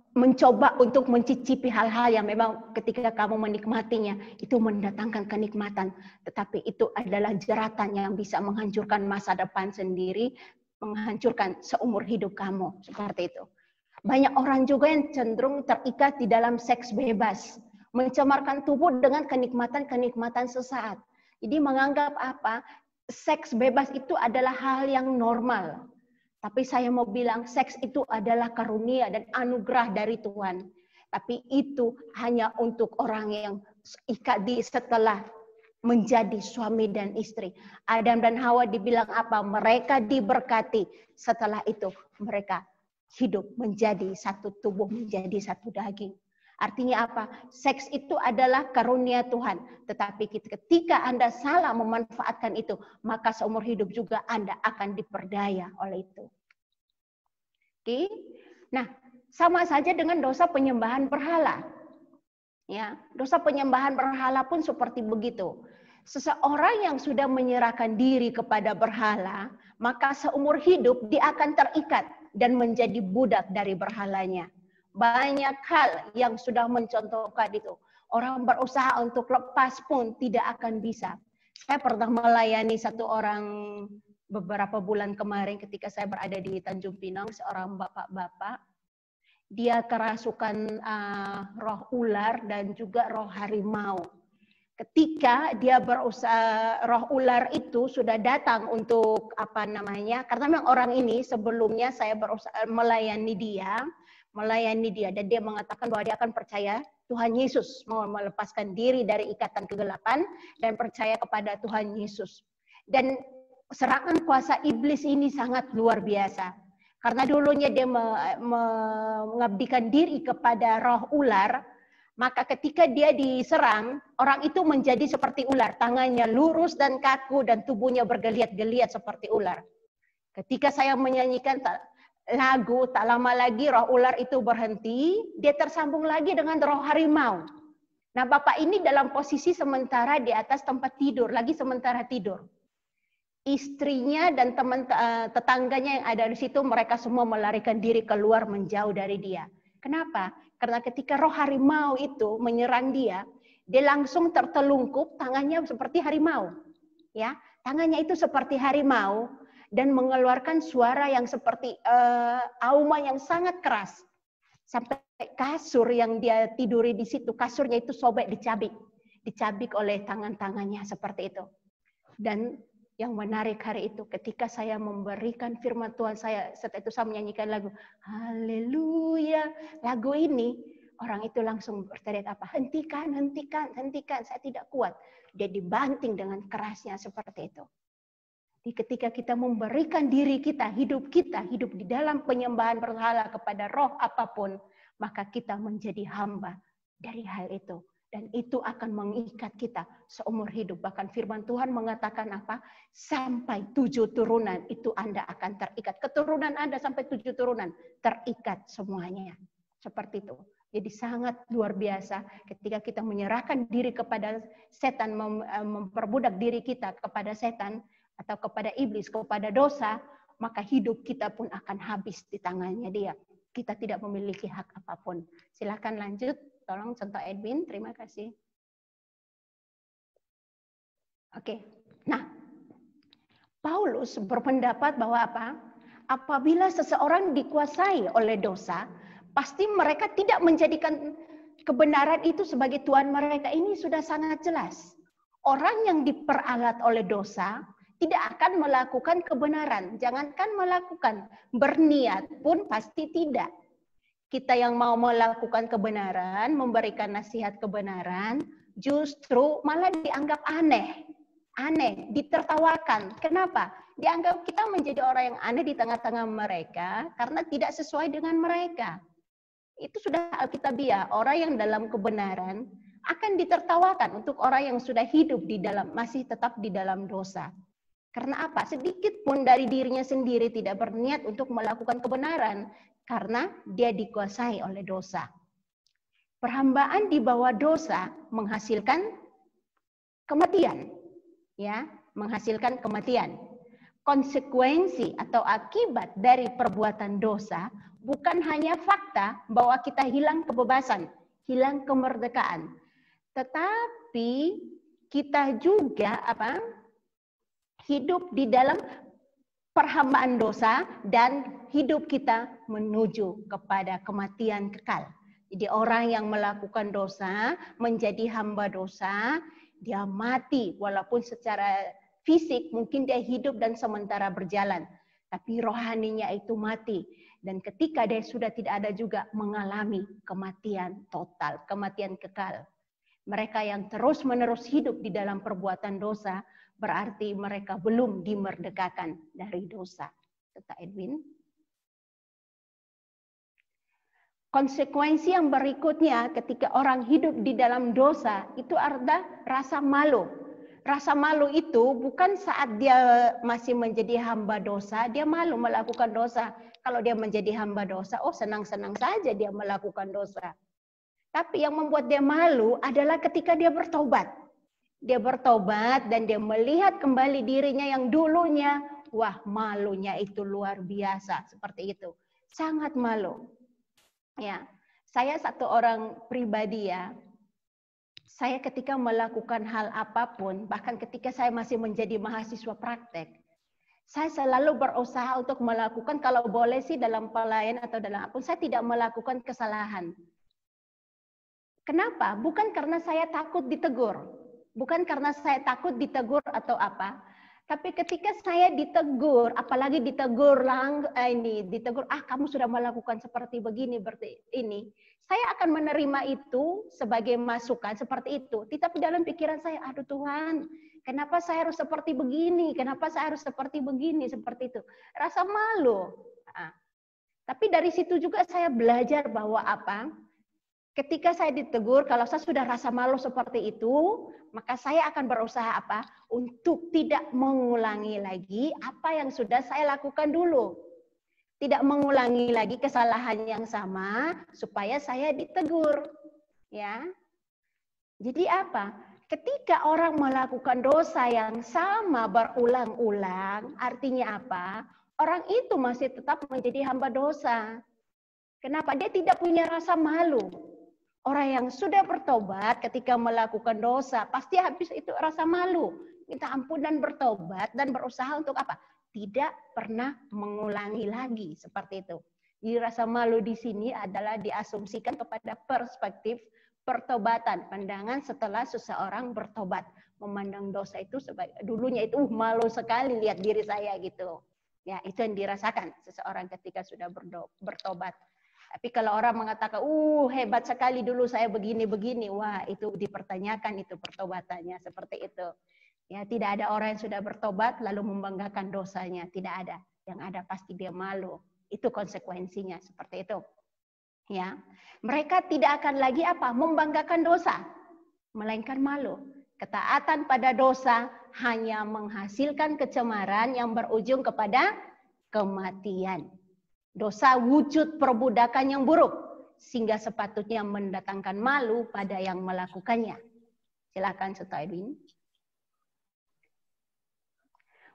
mencoba untuk mencicipi hal-hal yang memang ketika kamu menikmatinya itu mendatangkan kenikmatan, tetapi itu adalah jeratan yang bisa menghancurkan masa depan sendiri, menghancurkan seumur hidup kamu, seperti itu. Banyak orang juga yang cenderung terikat di dalam seks bebas, mencemarkan tubuh dengan kenikmatan-kenikmatan sesaat. Jadi menganggap seks bebas itu adalah hal yang normal. Tapi saya mau bilang seks itu adalah karunia dan anugerah dari Tuhan. Tapi itu hanya untuk orang yang setelah menjadi suami dan istri. Adam dan Hawa dibilang apa? Mereka diberkati. Setelah itu mereka hidup menjadi satu tubuh, menjadi satu daging. Artinya apa? Seks itu adalah karunia Tuhan. Tetapi ketika Anda salah memanfaatkan itu, maka seumur hidup juga Anda akan diperdaya oleh itu. Oke. Nah, sama saja dengan dosa penyembahan berhala. Ya, dosa penyembahan berhala pun seperti begitu. Seseorang yang sudah menyerahkan diri kepada berhala, maka seumur hidup dia akan terikat dan menjadi budak dari berhalanya. Banyak hal yang sudah mencontohkan itu. Orang berusaha untuk lepas pun tidak akan bisa. Saya pernah melayani satu orang beberapa bulan kemarin ketika saya berada di Tanjung Pinang, seorang bapak-bapak. Dia kerasukan roh ular dan juga roh harimau. Ketika dia berusaha, roh ular itu sudah datang untuk karena memang orang ini sebelumnya saya berusaha melayani dia dan dia mengatakan bahwa dia akan percaya Tuhan Yesus, mau melepaskan diri dari ikatan kegelapan dan percaya kepada Tuhan Yesus. Dan serangan kuasa iblis ini sangat luar biasa. Karena dulunya dia mengabdikan diri kepada roh ular, maka ketika dia diserang, orang itu menjadi seperti ular. Tangannya lurus dan kaku dan tubuhnya bergeliat-geliat seperti ular. Ketika saya menyanyikan lagu, tak lama lagi roh ular itu berhenti, dia tersambung lagi dengan roh harimau. Nah, bapak ini dalam posisi sementara di atas tempat tidur, lagi sementara tidur. Istrinya dan teman tetangganya yang ada di situ, mereka semua melarikan diri keluar menjauh dari dia. Kenapa? Karena ketika roh harimau itu menyerang dia langsung tertelungkup, tangannya seperti harimau. Ya, tangannya itu seperti harimau dan mengeluarkan suara yang seperti auman yang sangat keras. Sampai kasur yang dia tiduri di situ, kasurnya itu sobek, dicabik oleh tangan-tangannya seperti itu. Dan yang menarik hari itu, ketika saya memberikan firman Tuhan, setelah itu saya menyanyikan lagu Haleluya. Lagu ini, orang itu langsung berteriak hentikan, hentikan, hentikan, saya tidak kuat. Dia dibanting dengan kerasnya seperti itu. Jadi ketika kita memberikan diri kita, hidup di dalam penyembahan berhala kepada roh apapun, maka kita menjadi hamba dari hal itu. Dan itu akan mengikat kita seumur hidup. Bahkan firman Tuhan mengatakan sampai 7 turunan itu Anda akan terikat. Keturunan Anda sampai 7 turunan terikat semuanya. Seperti itu. Jadi sangat luar biasa ketika kita menyerahkan diri kepada setan, memperbudak diri kita kepada setan atau kepada iblis, kepada dosa, maka hidup kita pun akan habis di tangannya dia. Kita tidak memiliki hak apapun. Silakan lanjut. Tolong contoh Edwin, terima kasih. Oke, nah Paulus berpendapat bahwa apabila seseorang dikuasai oleh dosa, pasti mereka tidak menjadikan kebenaran itu sebagai Tuhan mereka. Ini sudah sangat jelas. Orang yang diperalat oleh dosa tidak akan melakukan kebenaran. Jangankan melakukan, berniat pun pasti tidak. Kita yang mau melakukan kebenaran, memberikan nasihat kebenaran, justru malah dianggap aneh, ditertawakan. Kenapa? Dianggap kita menjadi orang yang aneh di tengah-tengah mereka karena tidak sesuai dengan mereka. Itu sudah alkitabiah. Orang yang dalam kebenaran akan ditertawakan untuk orang yang sudah hidup di dalam, masih tetap di dalam dosa. Karena apa? Sedikit pun dari dirinya sendiri tidak berniat untuk melakukan kebenaran karena dia dikuasai oleh dosa. Perhambaan di bawah dosa menghasilkan kematian, ya, menghasilkan kematian. Konsekuensi atau akibat dari perbuatan dosa bukan hanya fakta bahwa kita hilang kebebasan, hilang kemerdekaan, tetapi kita juga hidup di dalam perhambaan dosa dan hidup kita menuju kepada kematian kekal. Jadi orang yang melakukan dosa menjadi hamba dosa, dia mati walaupun secara fisik mungkin dia hidup dan sementara berjalan, tapi rohaninya itu mati. Dan ketika dia sudah tidak ada juga mengalami kematian total, kematian kekal. Mereka yang terus-menerus hidup di dalam perbuatan dosa berarti mereka belum dimerdekakan dari dosa. Kata Edwin. Konsekuensi yang berikutnya ketika orang hidup di dalam dosa itu ada rasa malu. Rasa malu itu bukan saat dia masih menjadi hamba dosa, dia malu melakukan dosa. Kalau dia menjadi hamba dosa, oh senang-senang saja dia melakukan dosa. Tapi yang membuat dia malu adalah ketika dia bertobat. Dia bertobat dan dia melihat kembali dirinya yang dulunya, wah malunya itu luar biasa, seperti itu. Sangat malu. Ya, saya satu orang pribadi ya. Saya ketika melakukan hal apapun, bahkan ketika saya masih menjadi mahasiswa praktek, saya selalu berusaha untuk melakukan, kalau boleh sih dalam pelayan atau dalam apapun, saya tidak melakukan kesalahan. Kenapa? Bukan karena saya takut ditegur. Bukan karena saya takut ditegur atau apa. Tapi ketika saya ditegur, apalagi ditegur ditegur, kamu sudah melakukan seperti begini, berarti ini. Saya akan menerima itu sebagai masukan seperti itu. Tetapi dalam pikiran saya, aduh Tuhan, kenapa saya harus seperti begini? Kenapa saya harus seperti begini? Seperti itu. Rasa malu. Tapi dari situ juga saya belajar bahwa ketika saya ditegur, kalau saya sudah rasa malu seperti itu, maka saya akan berusaha untuk tidak mengulangi lagi apa yang sudah saya lakukan dulu. Tidak mengulangi lagi kesalahan yang sama supaya saya ditegur. Ya. Jadi ketika orang melakukan dosa yang sama berulang-ulang, artinya apa? Orang itu masih tetap menjadi hamba dosa. Kenapa? Dia tidak punya rasa malu. Orang yang sudah bertobat ketika melakukan dosa, pasti habis itu rasa malu. Minta ampun dan bertobat dan berusaha untuk tidak pernah mengulangi lagi seperti itu. Jadi rasa malu di sini adalah diasumsikan kepada perspektif pertobatan, pandangan setelah seseorang bertobat, memandang dosa itu sebagai dulunya itu malu sekali lihat diri saya gitu. Ya, itu yang dirasakan seseorang ketika sudah bertobat. Tapi kalau orang mengatakan, hebat sekali dulu saya begini-begini, wah itu dipertanyakan itu pertobatannya seperti itu. Ya, tidak ada orang yang sudah bertobat lalu membanggakan dosanya, tidak ada. Yang ada pasti dia malu. Itu konsekuensinya seperti itu. Ya, mereka tidak akan lagi membanggakan dosa, melainkan malu. Ketaatan pada dosa hanya menghasilkan kecemaran yang berujung kepada kematian. Dosa wujud perbudakan yang buruk, sehingga sepatutnya mendatangkan malu pada yang melakukannya. Silakan, Saudara Edwin.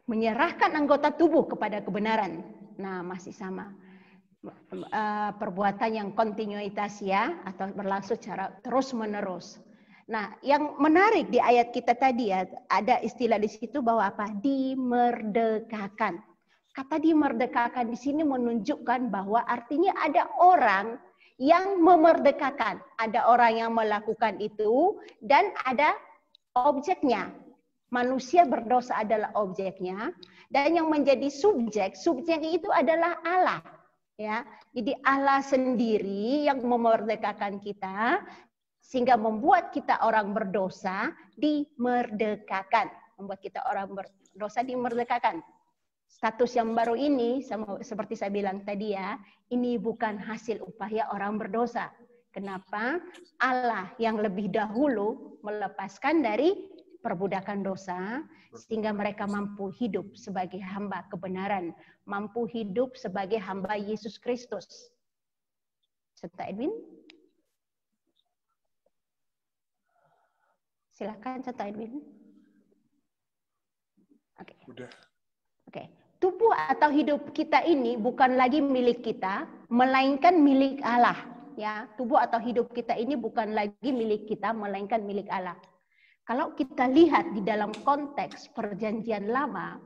Menyerahkan anggota tubuh kepada kebenaran. Nah, masih sama. Perbuatan yang kontinuitas ya, atau berlangsung secara terus-menerus. Nah, yang menarik di ayat kita tadi ya, ada istilah di situ bahwa dimerdekakan. Kata dimerdekakan di sini menunjukkan bahwa artinya ada orang yang memerdekakan. Ada orang yang melakukan itu dan ada objeknya. Manusia berdosa adalah objeknya dan yang menjadi subjek itu adalah Allah. Ya, jadi Allah sendiri yang memerdekakan kita sehingga membuat kita orang berdosa dimerdekakan. Membuat kita orang berdosa dimerdekakan. Status yang baru ini, seperti saya bilang tadi ya, ini bukan hasil upaya orang berdosa. Kenapa? Allah yang lebih dahulu melepaskan dari perbudakan dosa, sehingga mereka mampu hidup sebagai hamba kebenaran, mampu hidup sebagai hamba Yesus Kristus. Serta Edwin? Silakan, Serta Edwin. Oke. Udah. Oke. Tubuh atau hidup kita ini bukan lagi milik kita, melainkan milik Allah. Ya, tubuh atau hidup kita ini bukan lagi milik kita, melainkan milik Allah. Kalau kita lihat di dalam konteks Perjanjian Lama,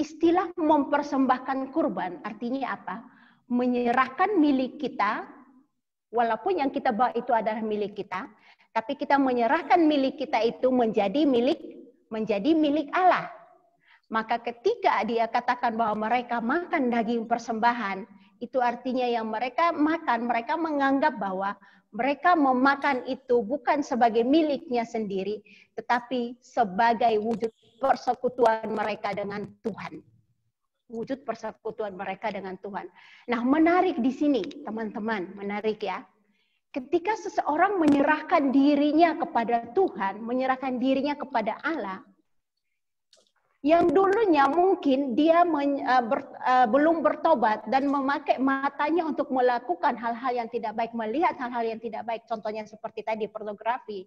istilah mempersembahkan kurban artinya apa? Menyerahkan milik kita, walaupun yang kita bawa itu adalah milik kita, tapi kita menyerahkan milik kita itu menjadi milik Allah. Maka ketika dia katakan bahwa mereka makan daging persembahan, itu artinya yang mereka makan, mereka menganggap bahwa mereka memakan itu bukan sebagai miliknya sendiri, tetapi sebagai wujud persekutuan mereka dengan Tuhan. Wujud persekutuan mereka dengan Tuhan. Nah, menarik di sini, teman-teman, menarik ya. Ketika seseorang menyerahkan dirinya kepada Tuhan, menyerahkan dirinya kepada Allah, yang dulunya mungkin dia belum bertobat dan memakai matanya untuk melakukan hal-hal yang tidak baik, melihat hal-hal yang tidak baik, contohnya seperti tadi pornografi.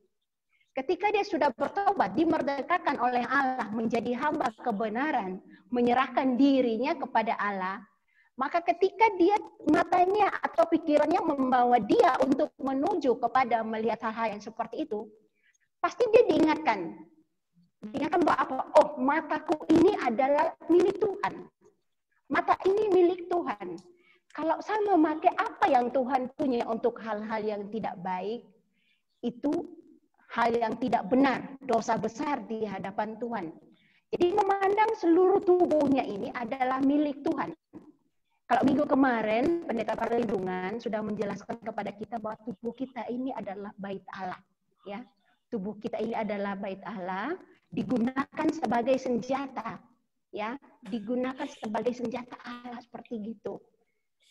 Ketika dia sudah bertobat, dimerdekakan oleh Allah menjadi hamba kebenaran, menyerahkan dirinya kepada Allah, maka ketika dia matanya atau pikirannya membawa dia untuk menuju kepada melihat hal-hal yang seperti itu, pasti dia diingatkan. Diingatkan bahwa apa? Oh, mataku ini adalah milik Tuhan. Mata ini milik Tuhan. Kalau saya memakai apa yang Tuhan punya untuk hal-hal yang tidak baik, itu hal yang tidak benar, dosa besar di hadapan Tuhan. Jadi memandang seluruh tubuhnya ini adalah milik Tuhan. Kalau minggu kemarin, Pendeta Perlindungan sudah menjelaskan kepada kita bahwa tubuh kita ini adalah bait Allah. Ya, tubuh kita ini adalah bait Allah, digunakan sebagai senjata, ya, digunakan sebagai senjata Allah seperti gitu.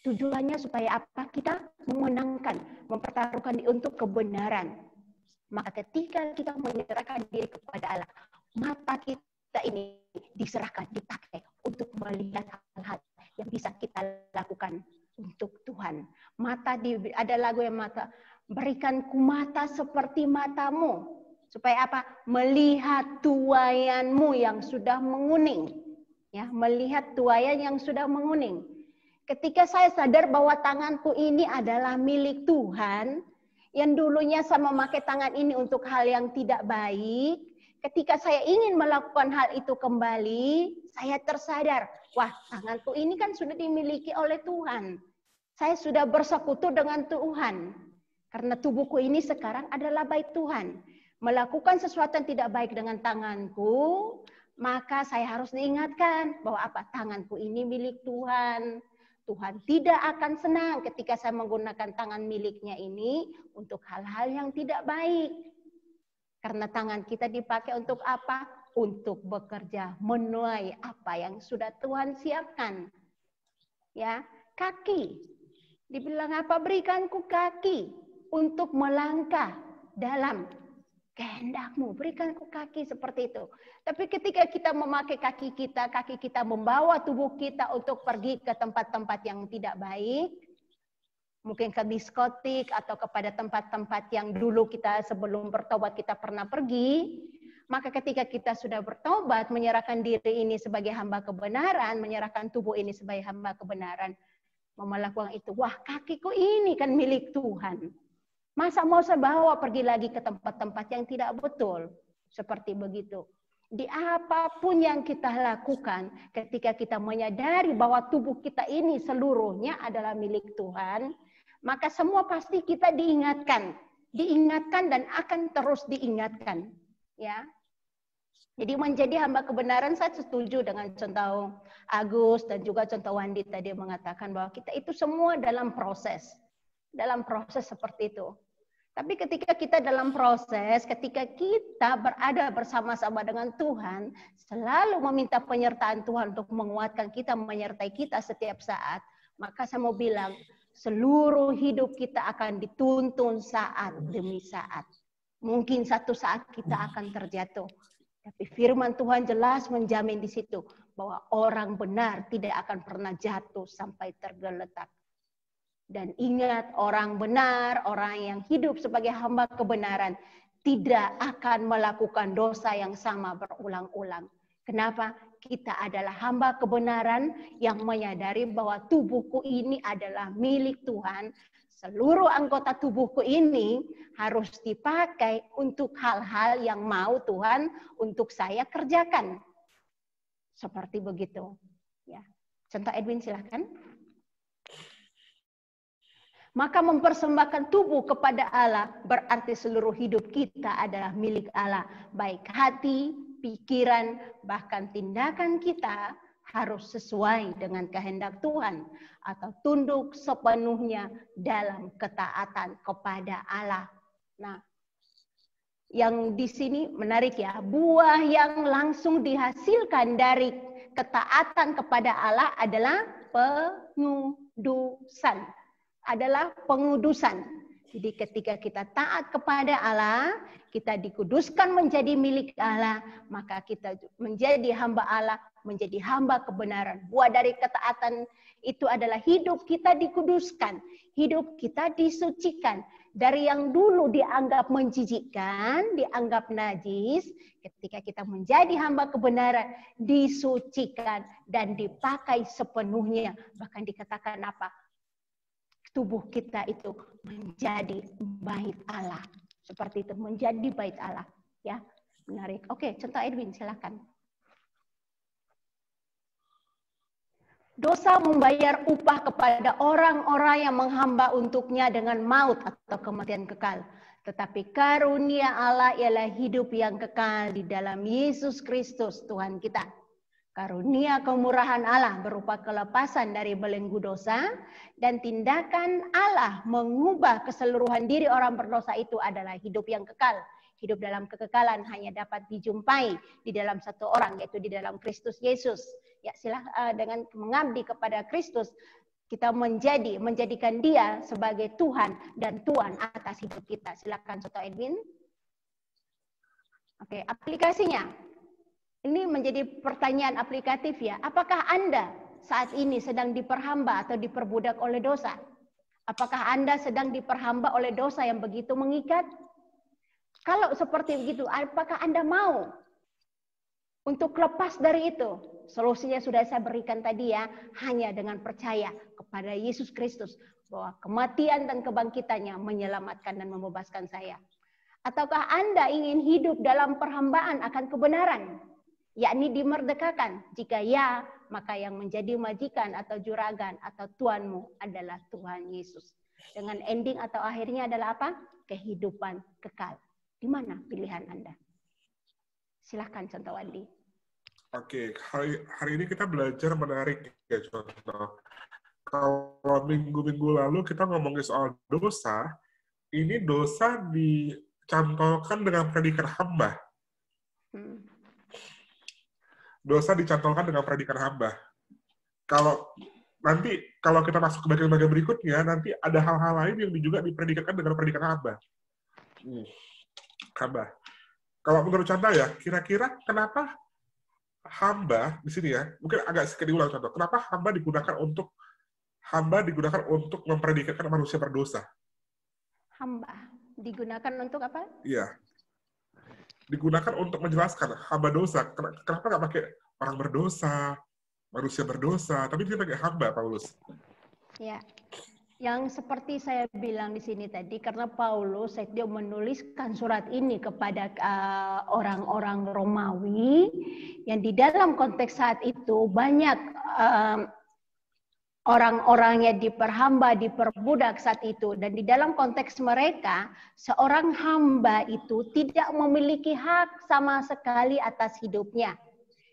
Tujuannya supaya apa? Kita memenangkan, mempertaruhkan untuk kebenaran. Maka ketika kita menyerahkan diri kepada Allah, mata kita ini diserahkan, dipakai untuk melihat hal-hal yang bisa kita lakukan untuk Tuhan. Mata ada lagu yang mata, berikanku mata seperti matamu. Supaya apa? Melihat tuaianmu yang sudah menguning. Ya, melihat tuaian yang sudah menguning. Ketika saya sadar bahwa tanganku ini adalah milik Tuhan, yang dulunya saya memakai tangan ini untuk hal yang tidak baik, ketika saya ingin melakukan hal itu kembali, saya tersadar, wah, tanganku ini kan sudah dimiliki oleh Tuhan. Saya sudah bersekutu dengan Tuhan. Karena tubuhku ini sekarang adalah bait Tuhan. Melakukan sesuatu yang tidak baik dengan tanganku, maka saya harus diingatkan bahwa apa? Tanganku ini milik Tuhan. Tuhan tidak akan senang ketika saya menggunakan tangan miliknya ini untuk hal-hal yang tidak baik. Karena tangan kita dipakai untuk apa? Untuk bekerja, menuai apa yang sudah Tuhan siapkan. Ya, kaki. Dibilang apa? Berikanku kaki untuk melangkah dalam kehendakmu, berikanku kaki seperti itu. Tapi ketika kita memakai kaki kita membawa tubuh kita untuk pergi ke tempat-tempat yang tidak baik, mungkin ke diskotik atau kepada tempat-tempat yang dulu kita sebelum bertobat kita pernah pergi, maka ketika kita sudah bertobat, menyerahkan diri ini sebagai hamba kebenaran, menyerahkan tubuh ini sebagai hamba kebenaran, melakukan itu, wah kakiku ini kan milik Tuhan. Masa mau saya bawa pergi lagi ke tempat-tempat yang tidak betul? Seperti begitu. Di apapun yang kita lakukan, ketika kita menyadari bahwa tubuh kita ini seluruhnya adalah milik Tuhan, maka semua pasti kita diingatkan. Diingatkan dan akan terus diingatkan. Ya. Jadi menjadi hamba kebenaran, saya setuju dengan contoh Agus dan juga contoh Wandi tadi mengatakan bahwa kita itu semua dalam proses. Dalam proses seperti itu. Tapi ketika kita dalam proses, ketika kita berada bersama-sama dengan Tuhan, selalu meminta penyertaan Tuhan untuk menguatkan kita, menyertai kita setiap saat, maka saya mau bilang, seluruh hidup kita akan dituntun saat demi saat. Mungkin satu saat kita akan terjatuh. Tapi firman Tuhan jelas menjamin di situ bahwa orang benar tidak akan pernah jatuh sampai tergeletak. Dan ingat, orang benar, orang yang hidup sebagai hamba kebenaran, tidak akan melakukan dosa yang sama berulang-ulang. Kenapa? Kita adalah hamba kebenaran yang menyadari bahwa tubuhku ini adalah milik Tuhan. Seluruh anggota tubuhku ini harus dipakai untuk hal-hal yang mau Tuhan untuk saya kerjakan. Seperti begitu. Ya. Contoh Edwin silahkan. Maka mempersembahkan tubuh kepada Allah berarti seluruh hidup kita adalah milik Allah. Baik hati, pikiran, bahkan tindakan kita harus sesuai dengan kehendak Tuhan. Atau tunduk sepenuhnya dalam ketaatan kepada Allah. Nah, yang di sini menarik ya. Buah yang langsung dihasilkan dari ketaatan kepada Allah adalah pengudusan. Adalah pengudusan. Jadi ketika kita taat kepada Allah, kita dikuduskan menjadi milik Allah, maka kita menjadi hamba Allah, menjadi hamba kebenaran. Buah dari ketaatan itu adalah hidup kita dikuduskan, hidup kita disucikan. Dari yang dulu dianggap menjijikkan, dianggap najis, ketika kita menjadi hamba kebenaran, disucikan dan dipakai sepenuhnya. Bahkan dikatakan apa? Tubuh kita itu menjadi bait Allah. Seperti itu, menjadi bait Allah. Ya, menarik. Oke, contoh Edwin, silakan. Dosa membayar upah kepada orang-orang yang menghamba untuknya dengan maut atau kematian kekal. Tetapi karunia Allah ialah hidup yang kekal di dalam Yesus Kristus Tuhan kita. Karunia kemurahan Allah berupa kelepasan dari belenggu dosa dan tindakan Allah mengubah keseluruhan diri orang berdosa itu adalah hidup yang kekal. Hidup dalam kekekalan hanya dapat dijumpai di dalam satu orang, yaitu di dalam Kristus Yesus. Ya, dengan mengabdi kepada Kristus, kita menjadikan Dia sebagai Tuhan dan Tuan atas hidup kita. Silakan contoh Edwin. Oke, aplikasinya. Ini menjadi pertanyaan aplikatif ya. Apakah Anda saat ini sedang diperhamba atau diperbudak oleh dosa? Apakah Anda sedang diperhamba oleh dosa yang begitu mengikat? Kalau seperti begitu, apakah Anda mau untuk lepas dari itu? Solusinya sudah saya berikan tadi ya, hanya dengan percaya kepada Yesus Kristus bahwa kematian dan kebangkitannya menyelamatkan dan membebaskan saya. Ataukah Anda ingin hidup dalam perhambaan akan kebenaran? Yakni dimerdekakan. Jika ya, maka yang menjadi majikan atau juragan atau tuanmu adalah Tuhan Yesus. Dengan ending atau akhirnya adalah apa? Kehidupan kekal. Di mana pilihan Anda? Silahkan contoh Andi. Oke, hari ini kita belajar menarik ya contoh. Kalau minggu-minggu lalu kita ngomongin soal dosa, ini dosa dicantolkan dengan predikat hamba. Dosa dicantolkan dengan predikat hamba. Kalau kita masuk ke bagian-bagian berikutnya, nanti ada hal-hal lain yang juga dipredikatkan dengan predikat hamba. Hamba. Kalau menurut Chandra ya, kira-kira kenapa hamba di sini ya, mungkin agak sedikit diulang contoh. Kenapa hamba digunakan untuk mempredikatkan manusia berdosa? Hamba digunakan untuk apa? Iya. Digunakan untuk menjelaskan hamba dosa. Kenapa nggak pakai orang berdosa, manusia berdosa, tapi dia pakai hamba, Paulus? Ya, yang seperti saya bilang di sini tadi, karena Paulus dia menuliskan surat ini kepada orang-orang Romawi, yang di dalam konteks saat itu banyak orang-orang yang diperhamba, diperbudak saat itu. Dan di dalam konteks mereka, seorang hamba itu tidak memiliki hak sama sekali atas hidupnya.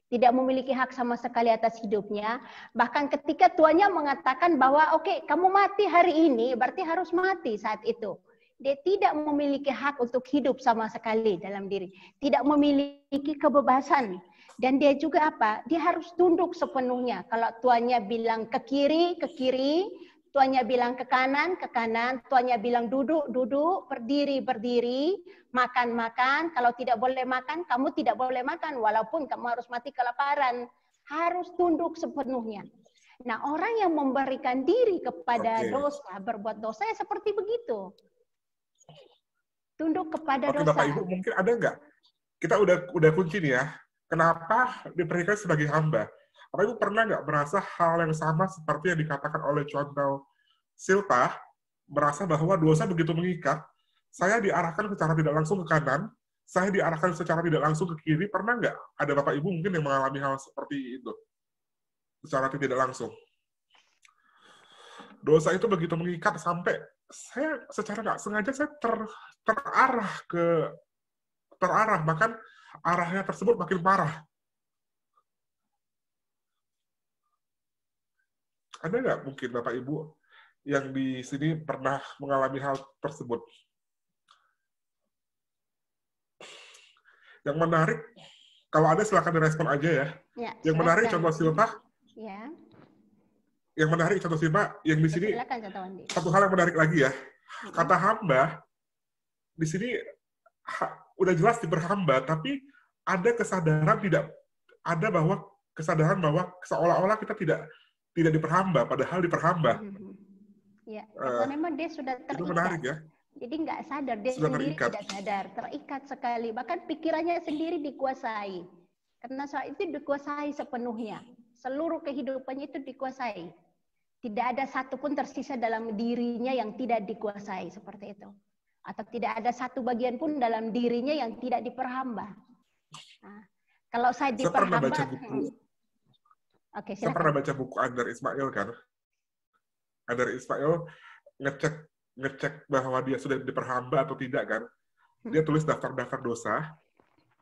Tidak memiliki hak sama sekali atas hidupnya. Bahkan ketika tuannya mengatakan bahwa oke, kamu mati hari ini, berarti harus mati saat itu. Dia tidak memiliki hak untuk hidup sama sekali dalam diri. Tidak memiliki kebebasan. Dan dia juga apa? Dia harus tunduk sepenuhnya. Kalau tuannya bilang ke kiri, tuannya bilang ke kanan, tuannya bilang duduk, berdiri, makan. Kalau tidak boleh makan, kamu tidak boleh makan, walaupun kamu harus mati kelaparan. Harus tunduk sepenuhnya. Nah, orang yang memberikan diri kepada dosa, berbuat dosa ya seperti begitu. Tunduk kepada dosa. Bapak Ibu, mungkin ada nggak? Kita udah kunci nih ya. Kenapa diberikan sebagai hamba? Bapak Ibu pernah nggak merasa hal yang sama seperti yang dikatakan oleh contoh Silpa, merasa bahwa dosa begitu mengikat, saya diarahkan secara tidak langsung ke kanan, saya diarahkan secara tidak langsung ke kiri, pernah nggak ada Bapak Ibu mungkin yang mengalami hal seperti itu? Secara tidak langsung. Dosa itu begitu mengikat sampai saya secara nggak sengaja saya terarah, bahkan arahnya tersebut makin parah. Ada nggak mungkin Bapak Ibu yang di sini pernah mengalami hal tersebut? Yang menarik, kalau ada silakan direspon aja ya. Yang menarik contoh Silpa. Ya. Yang menarik contoh Silpa, yang di sini satu hal yang menarik lagi ya. Kata hamba di sini udah jelas diperhamba, tapi ada kesadaran bahwa seolah-olah kita tidak diperhamba, padahal diperhamba. Ya, karena memang dia sudah terikat. Itu menarik ya. Jadi nggak sadar, dia sudah sendiri terikat. Tidak sadar, terikat sekali. Bahkan pikirannya sendiri dikuasai. Karena saat itu dikuasai sepenuhnya. Seluruh kehidupannya itu dikuasai. Tidak ada satupun tersisa dalam dirinya yang tidak dikuasai, seperti itu. Atau tidak ada satu bagian pun dalam dirinya yang tidak diperhamba. Nah, kalau saya diperhamba... Saya pernah baca buku Andar Ismail kan. Andar Ismail ngecek bahwa dia sudah diperhamba atau tidak kan. Dia tulis daftar-daftar dosa.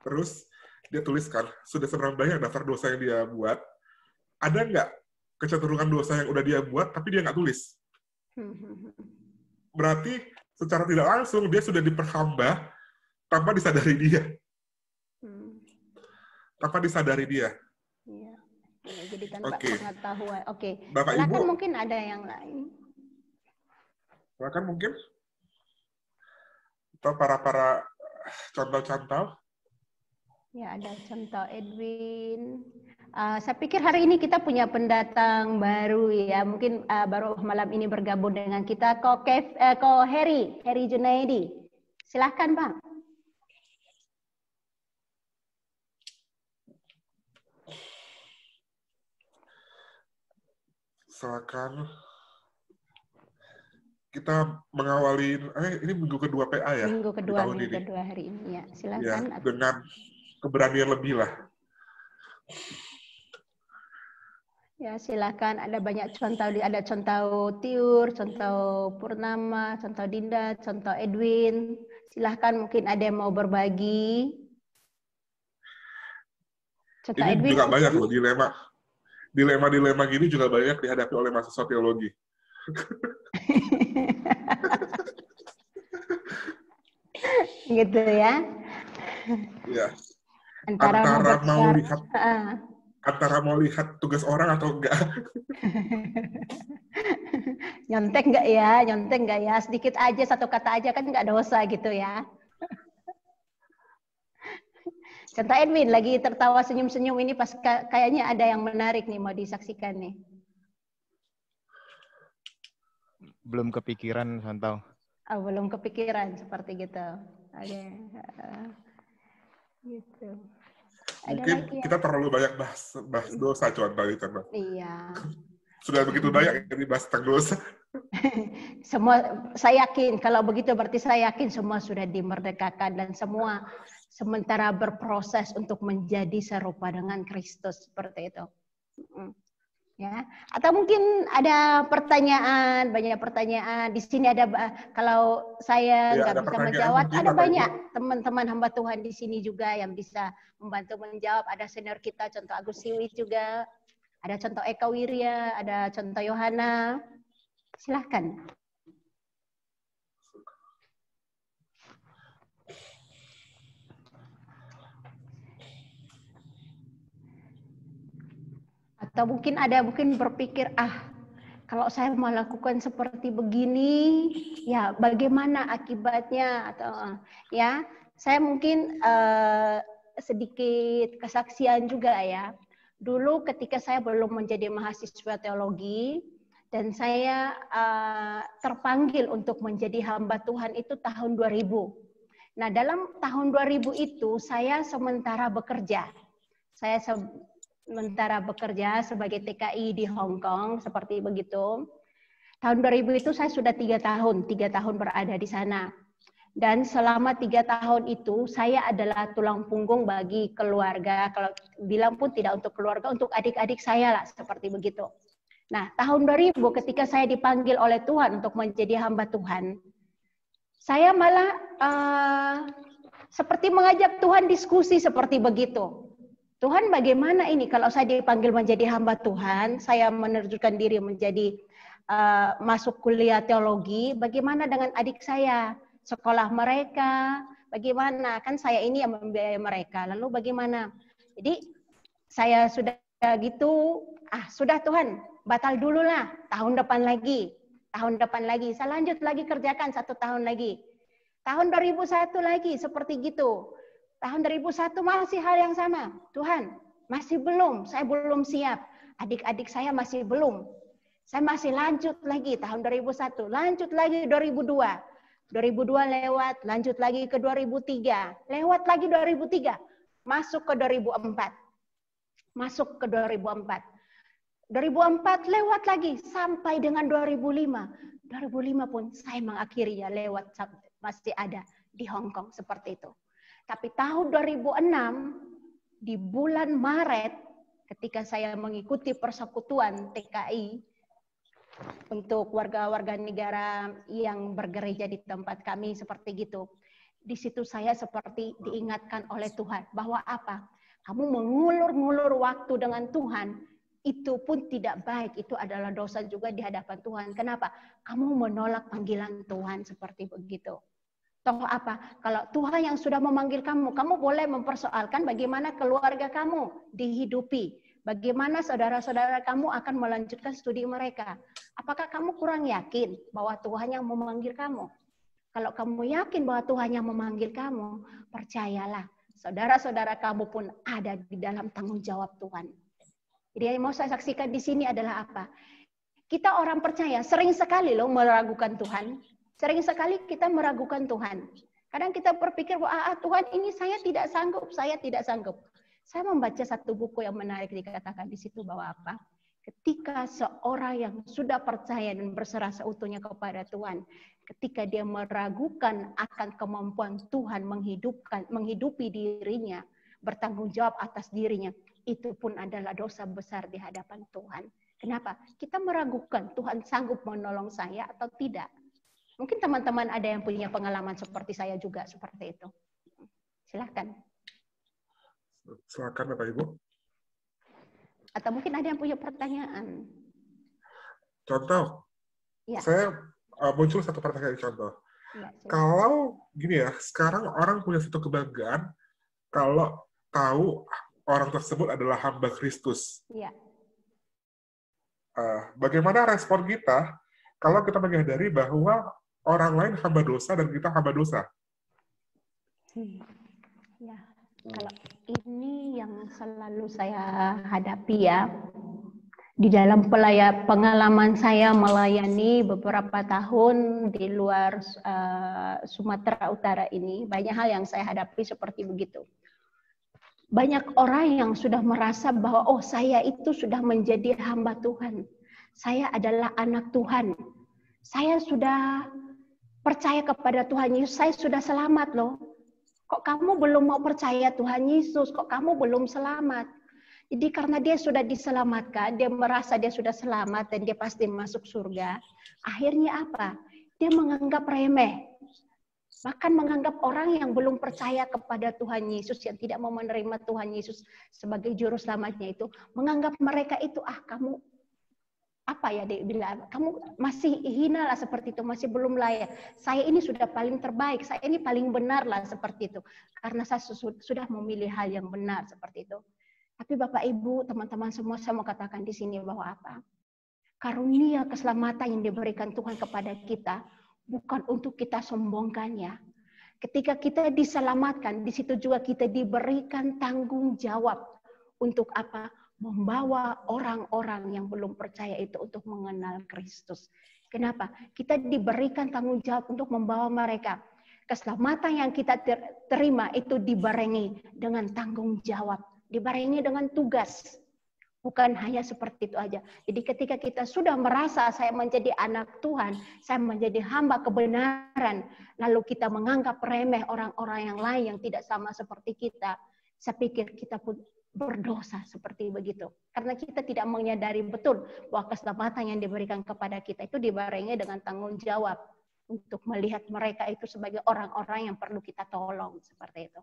Terus dia tuliskan sudah seberapa banyak daftar dosa yang dia buat. Ada nggak kecenderungan dosa yang udah dia buat tapi dia nggak tulis? Berarti secara tidak langsung dia sudah diperhamba tanpa disadari dia. Tanpa disadari dia. Iya. Jadi tanpa pengetahuan. Oke. Bapak Silakan Ibu, mungkin ada yang lain. Silakan mungkin. Atau para contoh-contoh. Ya, ada contoh Edwin. Saya pikir hari ini kita punya pendatang baru ya. Mungkin baru malam ini bergabung dengan kita. Ko Heri Junaidi. Silakan, Bang. Silakan. Kita mengawali ini minggu kedua PA ya. Minggu kedua hari ini ya. Silakan. Ya, dengan keberanian lebih lah. Ya, silakan. Ada banyak contoh, ada contoh Tiur, contoh Purnama, contoh Dinda, contoh Edwin. Silakan mungkin ada yang mau berbagi. Contoh Ini Edwin juga banyak loh dilema gini juga banyak dihadapi oleh mahasiswa teologi. Gitu ya. Ya. Antara mau lihat tugas orang atau enggak. Nyontek enggak ya, sedikit aja, satu kata aja kan enggak dosa gitu ya. Contoh Edwin lagi tertawa senyum-senyum ini pas kayaknya ada yang menarik nih mau disaksikan nih. Belum kepikiran, Santau. Oh, belum kepikiran seperti gitu. Oke. Gitu. Mungkin kita terlalu banyak bahas dosa contoh itu. Iya. Sudah begitu banyak yang dibahas tentang dosa. Semua, saya yakin kalau begitu berarti saya yakin semua sudah dimerdekakan dan semua sementara berproses untuk menjadi serupa dengan Kristus seperti itu. Ya, atau mungkin ada pertanyaan, banyak pertanyaan. Di sini ada, kalau saya nggak bisa menjawab, ada banyak teman-teman hamba Tuhan di sini juga yang bisa membantu menjawab. Ada senior kita, contoh Agus Siwi juga, ada contoh Eka Wirya, ada contoh Yohana. Silahkan. Atau mungkin ada berpikir, kalau saya melakukan seperti begini, ya bagaimana akibatnya? Atau ya, saya mungkin sedikit kesaksian juga ya. Dulu ketika saya belum menjadi mahasiswa teologi dan saya terpanggil untuk menjadi hamba Tuhan itu tahun 2000. Nah, dalam tahun 2000 itu saya sementara bekerja. Saya sementara bekerja sebagai TKI di Hong Kong, seperti begitu. Tahun 2000 itu saya sudah 3 tahun berada di sana. Dan selama 3 tahun itu saya adalah tulang punggung bagi keluarga. Kalau bilang pun tidak untuk keluarga, untuk adik-adik saya lah, seperti begitu. Nah, tahun 2000 ketika saya dipanggil oleh Tuhan untuk menjadi hamba Tuhan, saya malah seperti mengajak Tuhan diskusi seperti begitu. Tuhan, bagaimana ini kalau saya dipanggil menjadi hamba Tuhan, saya menerjunkan diri menjadi masuk kuliah teologi, bagaimana dengan adik saya? Sekolah mereka, bagaimana? Kan saya ini yang membiayai mereka, lalu bagaimana? Jadi saya sudah gitu, sudah Tuhan, batal dulu lah, tahun depan lagi, saya lanjut lagi kerjakan 1 tahun lagi. Tahun 2001 lagi, seperti gitu. Tahun 2001 masih hal yang sama, Tuhan, masih belum, saya belum siap, adik-adik saya masih belum. Saya masih lanjut lagi, tahun 2001, lanjut lagi 2002. 2002 lewat, lanjut lagi ke 2003, lewat lagi 2003, masuk ke 2004. 2004 lewat lagi sampai dengan 2005. 2005 pun saya mengakhirinya lewat, masih ada di Hong Kong seperti itu. Tapi tahun 2006 di bulan Maret ketika saya mengikuti persekutuan TKI untuk warga-warga negara yang bergereja di tempat kami seperti gitu. Di situ saya seperti diingatkan oleh Tuhan bahwa apa? Kamu mengulur-ngulur waktu dengan Tuhan, itu pun tidak baik. Itu adalah dosa juga di hadapan Tuhan. Kenapa? Kamu menolak panggilan Tuhan seperti begitu. Toh apa? Kalau Tuhan yang sudah memanggil kamu, kamu boleh mempersoalkan bagaimana keluarga kamu dihidupi. Bagaimana saudara-saudara kamu akan melanjutkan studi mereka. Apakah kamu kurang yakin bahwa Tuhan yang memanggil kamu? Kalau kamu yakin bahwa Tuhan yang memanggil kamu, percayalah, saudara-saudara kamu pun ada di dalam tanggung jawab Tuhan. Jadi yang mau saya saksikan di sini adalah apa? Kita orang percaya sering sekali loh meragukan Tuhan. Sering sekali kita meragukan Tuhan. Kadang kita berpikir bahwa Tuhan ini saya tidak sanggup. Saya membaca satu buku yang menarik, dikatakan di situ bahwa apa? Ketika seorang yang sudah percaya dan berserah seutuhnya kepada Tuhan, ketika dia meragukan akan kemampuan Tuhan menghidupi dirinya, bertanggung jawab atas dirinya, itu pun adalah dosa besar di hadapan Tuhan. Kenapa? Kita meragukan Tuhan sanggup menolong saya atau tidak. Mungkin teman-teman ada yang punya pengalaman seperti saya juga seperti itu. Silakan. Silakan Bapak Ibu. Atau mungkin ada yang punya pertanyaan. Contoh, Ya. saya muncul satu pertanyaan contoh. Ya, kalau gini ya, sekarang orang punya satu kebanggaan kalau tahu orang tersebut adalah hamba Kristus. Ya. Bagaimana respon kita kalau kita menyadari bahwa orang lain hamba dosa dan kita hamba dosa? Ya. Kalau ini yang selalu saya hadapi ya, di dalam pengalaman saya melayani beberapa tahun di luar Sumatera Utara ini, banyak hal yang saya hadapi seperti begitu. Banyak orang yang sudah merasa bahwa saya itu sudah menjadi hamba Tuhan. Saya adalah anak Tuhan. Saya sudah percaya kepada Tuhan Yesus, saya sudah selamat loh. Kok kamu belum mau percaya Tuhan Yesus? Kok kamu belum selamat? Jadi karena dia sudah diselamatkan, dia merasa dia sudah selamat dan dia pasti masuk surga. Akhirnya apa? Dia menganggap remeh. Bahkan menganggap orang yang belum percaya kepada Tuhan Yesus, yang tidak mau menerima Tuhan Yesus sebagai juru selamatnya itu, menganggap mereka itu, kamu apa ya dia bilang, kamu masih hina lah seperti itu, masih belum layak. Saya ini sudah paling terbaik, saya ini paling benar lah seperti itu. Karena saya sudah memilih hal yang benar seperti itu. Tapi Bapak Ibu, teman-teman semua, saya mau katakan di sini bahwa apa? karunia keselamatan yang diberikan Tuhan kepada kita bukan untuk kita sombongkannya. Ketika kita diselamatkan, di situ juga kita diberikan tanggung jawab untuk apa? Membawa orang-orang yang belum percaya itu untuk mengenal Kristus. Kenapa? Kita diberikan tanggung jawab untuk membawa mereka. Keselamatan yang kita terima itu dibarengi dengan tanggung jawab, dibarengi dengan tugas. Bukan hanya seperti itu aja. Jadi ketika kita sudah merasa saya menjadi anak Tuhan, saya menjadi hamba kebenaran, lalu kita menganggap remeh orang-orang yang lain yang tidak sama seperti kita, saya pikir kita pun berdosa seperti begitu. Karena kita tidak menyadari betul bahwa keselamatan yang diberikan kepada kita itu dibarengi dengan tanggung jawab untuk melihat mereka itu sebagai orang-orang yang perlu kita tolong, seperti itu.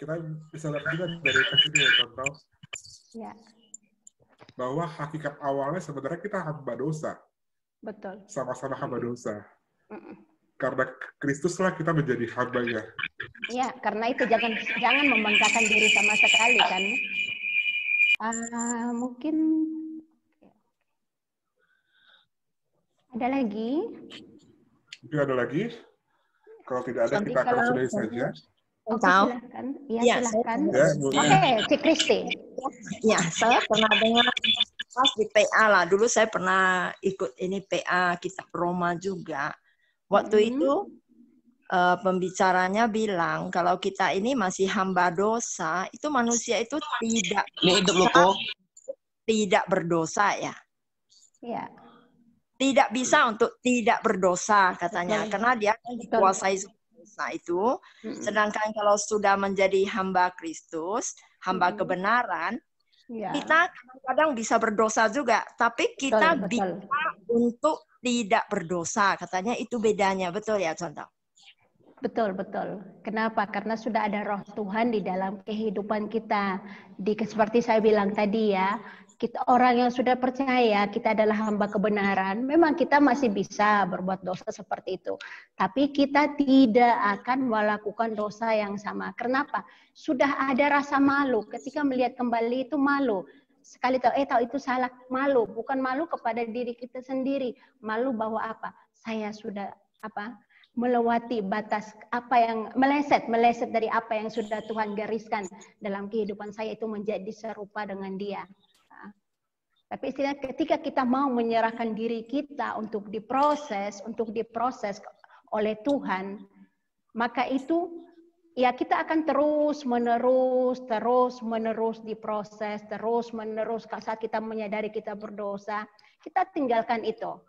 Kita bisa lihat juga dari teks ini ya, contoh. Ya. Bahwa hakikat awalnya sebenarnya kita hamba dosa. Betul. Sama-sama hamba dosa. Karena Kristuslah kita menjadi hambanya. Ya, karena itu jangan membanggakan diri sama sekali kan. Mungkin ada lagi? Mungkin ada lagi? Kalau tidak ada, kita akan sudahi saja. Silakan. Ya, silakan. Oke, Cik Kristi. Ya, saya pernah dengar pas di PA lah. Dulu saya pernah ikut ini PA Kitab Roma juga. Waktu itu pembicaranya bilang kalau kita ini masih hamba dosa, itu manusia itu tidak berdosa ya. Iya. Tidak bisa untuk tidak berdosa katanya, karena dia dikuasai dosa itu. Sedangkan kalau sudah menjadi hamba Kristus, hamba kebenaran, kita kadang-kadang bisa berdosa juga, tapi kita bisa untuk tidak berdosa. Katanya itu bedanya, betul ya, contoh? Betul, betul. Kenapa? Karena sudah ada roh Tuhan di dalam kehidupan kita. Seperti saya bilang tadi ya, kita orang yang sudah percaya, kita adalah hamba kebenaran. Memang kita masih bisa berbuat dosa seperti itu. Tapi kita tidak akan melakukan dosa yang sama. Kenapa? Sudah ada rasa malu. Ketika melihat kembali itu malu. Sekali tahu itu salah, malu. Bukan malu kepada diri kita sendiri. Malu bahwa apa? Saya sudah melewati batas meleset dari apa yang sudah Tuhan gariskan dalam kehidupan saya, itu menjadi serupa dengan Dia. Tapi istilahnya ketika kita mau menyerahkan diri kita untuk diproses oleh Tuhan, maka itu ya kita akan terus menerus diproses, terus menerus saat kita menyadari kita berdosa, kita tinggalkan itu.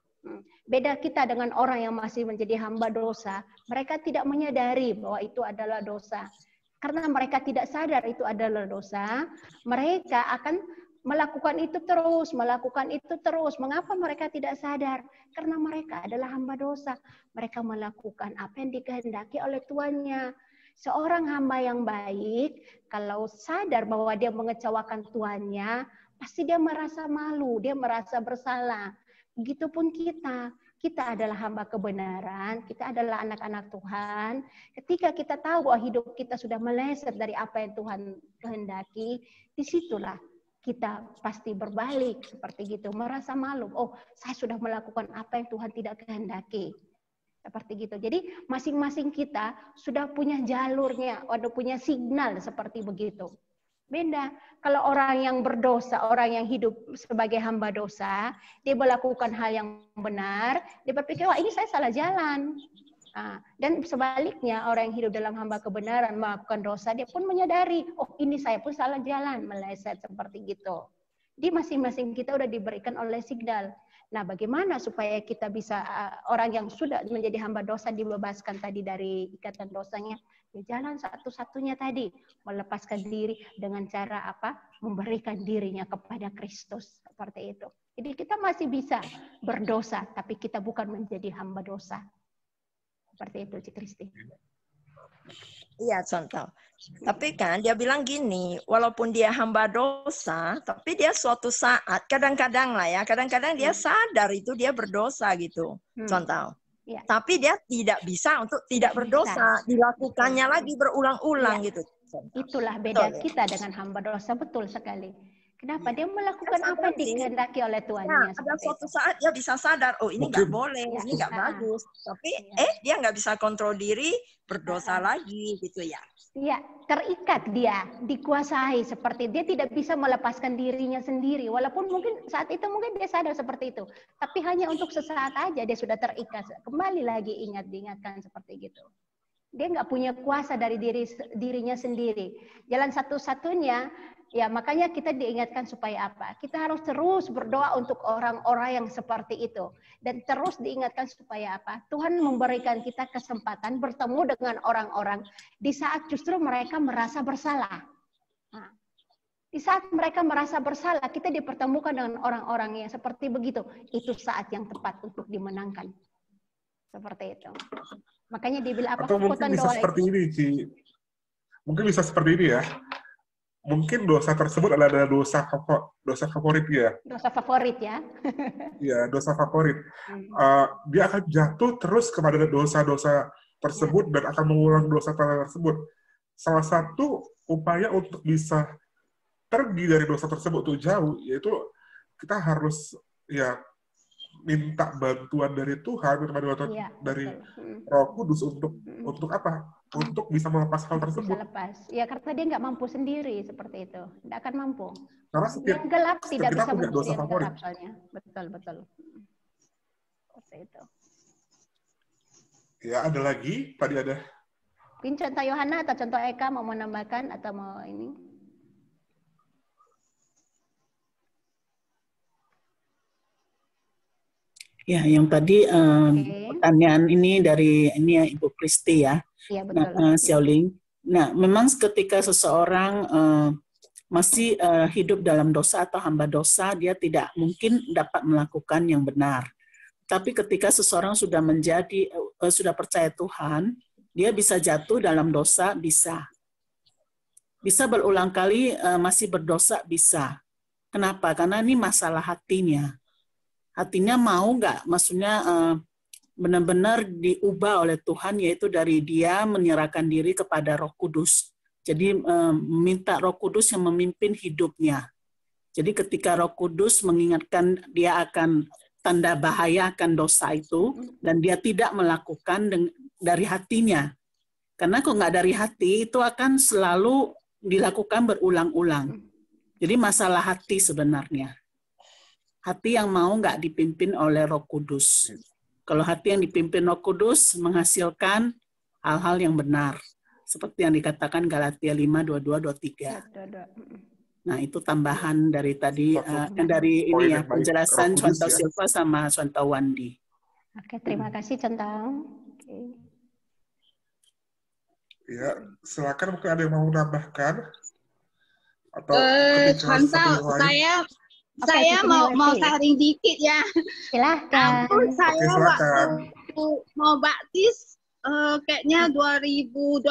Beda kita dengan orang yang masih menjadi hamba dosa, mereka tidak menyadari bahwa itu adalah dosa. Karena mereka tidak sadar itu adalah dosa, mereka akan melakukan itu terus. Mengapa mereka tidak sadar? Karena mereka adalah hamba dosa. Mereka melakukan apa yang dikehendaki oleh tuannya. Seorang hamba yang baik, kalau sadar bahwa dia mengecewakan tuannya, pasti dia merasa malu, dia merasa bersalah. Begitupun kita adalah hamba kebenaran, kita adalah anak-anak Tuhan. Ketika kita tahu bahwa hidup kita sudah meleset dari apa yang Tuhan kehendaki, disitulah kita pasti berbalik seperti gitu, merasa malu. Oh, saya sudah melakukan apa yang Tuhan tidak kehendaki. Seperti gitu. Jadi masing-masing kita sudah punya jalurnya, sudah punya signal seperti begitu. Beda. Kalau orang yang berdosa, orang yang hidup sebagai hamba dosa, dia melakukan hal yang benar, dia berpikir, wah ini saya salah jalan. Dan sebaliknya, orang yang hidup dalam hamba kebenaran, melakukan dosa, dia pun menyadari, oh ini saya pun salah jalan, meleset seperti gitu. Di masing-masing kita udah diberikan oleh signal. Nah, bagaimana supaya kita bisa, orang yang sudah menjadi hamba dosa dibebaskan tadi dari ikatan dosanya, ya jalan satu-satunya tadi, melepaskan diri dengan cara apa? Memberikan dirinya kepada Kristus, seperti itu. Jadi kita masih bisa berdosa, tapi kita bukan menjadi hamba dosa. Seperti itu, Cik Kristi. Iya, contoh. Tapi kan dia bilang gini, walaupun dia hamba dosa, tapi dia suatu saat, kadang-kadang dia sadar itu dia berdosa gitu. Contoh. Ya. Tapi dia tidak bisa untuk tidak berdosa, dilakukannya lagi berulang-ulang gitu. Itulah beda kita dengan hamba dosa, betul sekali. Kenapa? Dia melakukan apa yang dikehendaki oleh Tuhannya. Nah, ada suatu saat dia bisa sadar, oh ini nggak boleh, ini nggak bagus. Tapi dia nggak bisa kontrol diri, berdosa lagi gitu ya. Iya, terikat dia, dikuasai seperti dia tidak bisa melepaskan dirinya sendiri. Walaupun mungkin saat itu mungkin dia sadar seperti itu, tapi hanya untuk sesaat aja dia sudah terikat. Kembali lagi diingatkan seperti gitu. Dia nggak punya kuasa dari dirinya sendiri. Jalan satu-satunya, ya makanya kita diingatkan supaya apa? Kita harus terus berdoa untuk orang-orang yang seperti itu. Dan terus diingatkan supaya apa? Tuhan memberikan kita kesempatan bertemu dengan orang-orang di saat justru mereka merasa bersalah. Nah, di saat mereka merasa bersalah, kita dipertemukan dengan orang-orang yang seperti begitu. Itu saat yang tepat untuk dimenangkan. Seperti itu. Makanya dibilang apa? Atau mungkin bisa seperti ini, Ci. Mungkin bisa seperti ini ya. Mungkin dosa tersebut adalah dosa favorit dia. Dosa favorit ya. Iya, dosa favorit. Dia akan jatuh terus kepada dosa-dosa tersebut dan akan mengulang dosa tersebut. Salah satu upaya untuk bisa pergi dari dosa tersebut tuh jauh, yaitu kita harus ya minta bantuan dari Tuhan, minta bantuan dari Roh Kudus untuk apa? Untuk bisa melepas hal tersebut. Bisa lepas. Ya karena dia nggak mampu sendiri seperti itu, tidak akan mampu. Karena setiap yang gelap tidak bisa punya dosa favorit. Gelap, soalnya. Betul. Seperti itu. Ya ada lagi, tadi ada. Mungkin contoh Yohana atau contoh Eka mau menambahkan atau mau ini? Ya, yang tadi pertanyaan ini dari ya Ibu Kristi ya, Xiaoling. Nah, memang ketika seseorang masih hidup dalam dosa atau hamba dosa, dia tidak mungkin dapat melakukan yang benar. Tapi ketika seseorang sudah sudah percaya Tuhan, dia bisa jatuh dalam dosa, bisa berulang kali masih berdosa, bisa. Kenapa? Karena ini masalah hatinya. Hatinya mau nggak, maksudnya benar-benar diubah oleh Tuhan, yaitu dari dia menyerahkan diri kepada Roh Kudus. Jadi meminta Roh Kudus yang memimpin hidupnya. Jadi ketika Roh Kudus mengingatkan dia akan tanda bahaya akan dosa itu, dan dia tidak melakukan dari hatinya. Karena kalau nggak dari hati, itu akan selalu dilakukan berulang-ulang. Jadi masalah hati sebenarnya. Hati yang mau nggak dipimpin oleh Roh Kudus. Kalau hati yang dipimpin Roh Kudus menghasilkan hal-hal yang benar. Seperti yang dikatakan Galatia 5, 22, 23. Nah, itu tambahan dari tadi, dari ini ya, penjelasan Contoh Silva sama Contoh Wandi. Oke, terima kasih Contoh. Ya, silakan mungkin ada yang mau menambahkan. Atau Contoh, saya mau sharing dikit ya. Silahkan. Saya waktu mau baptis kayaknya 2012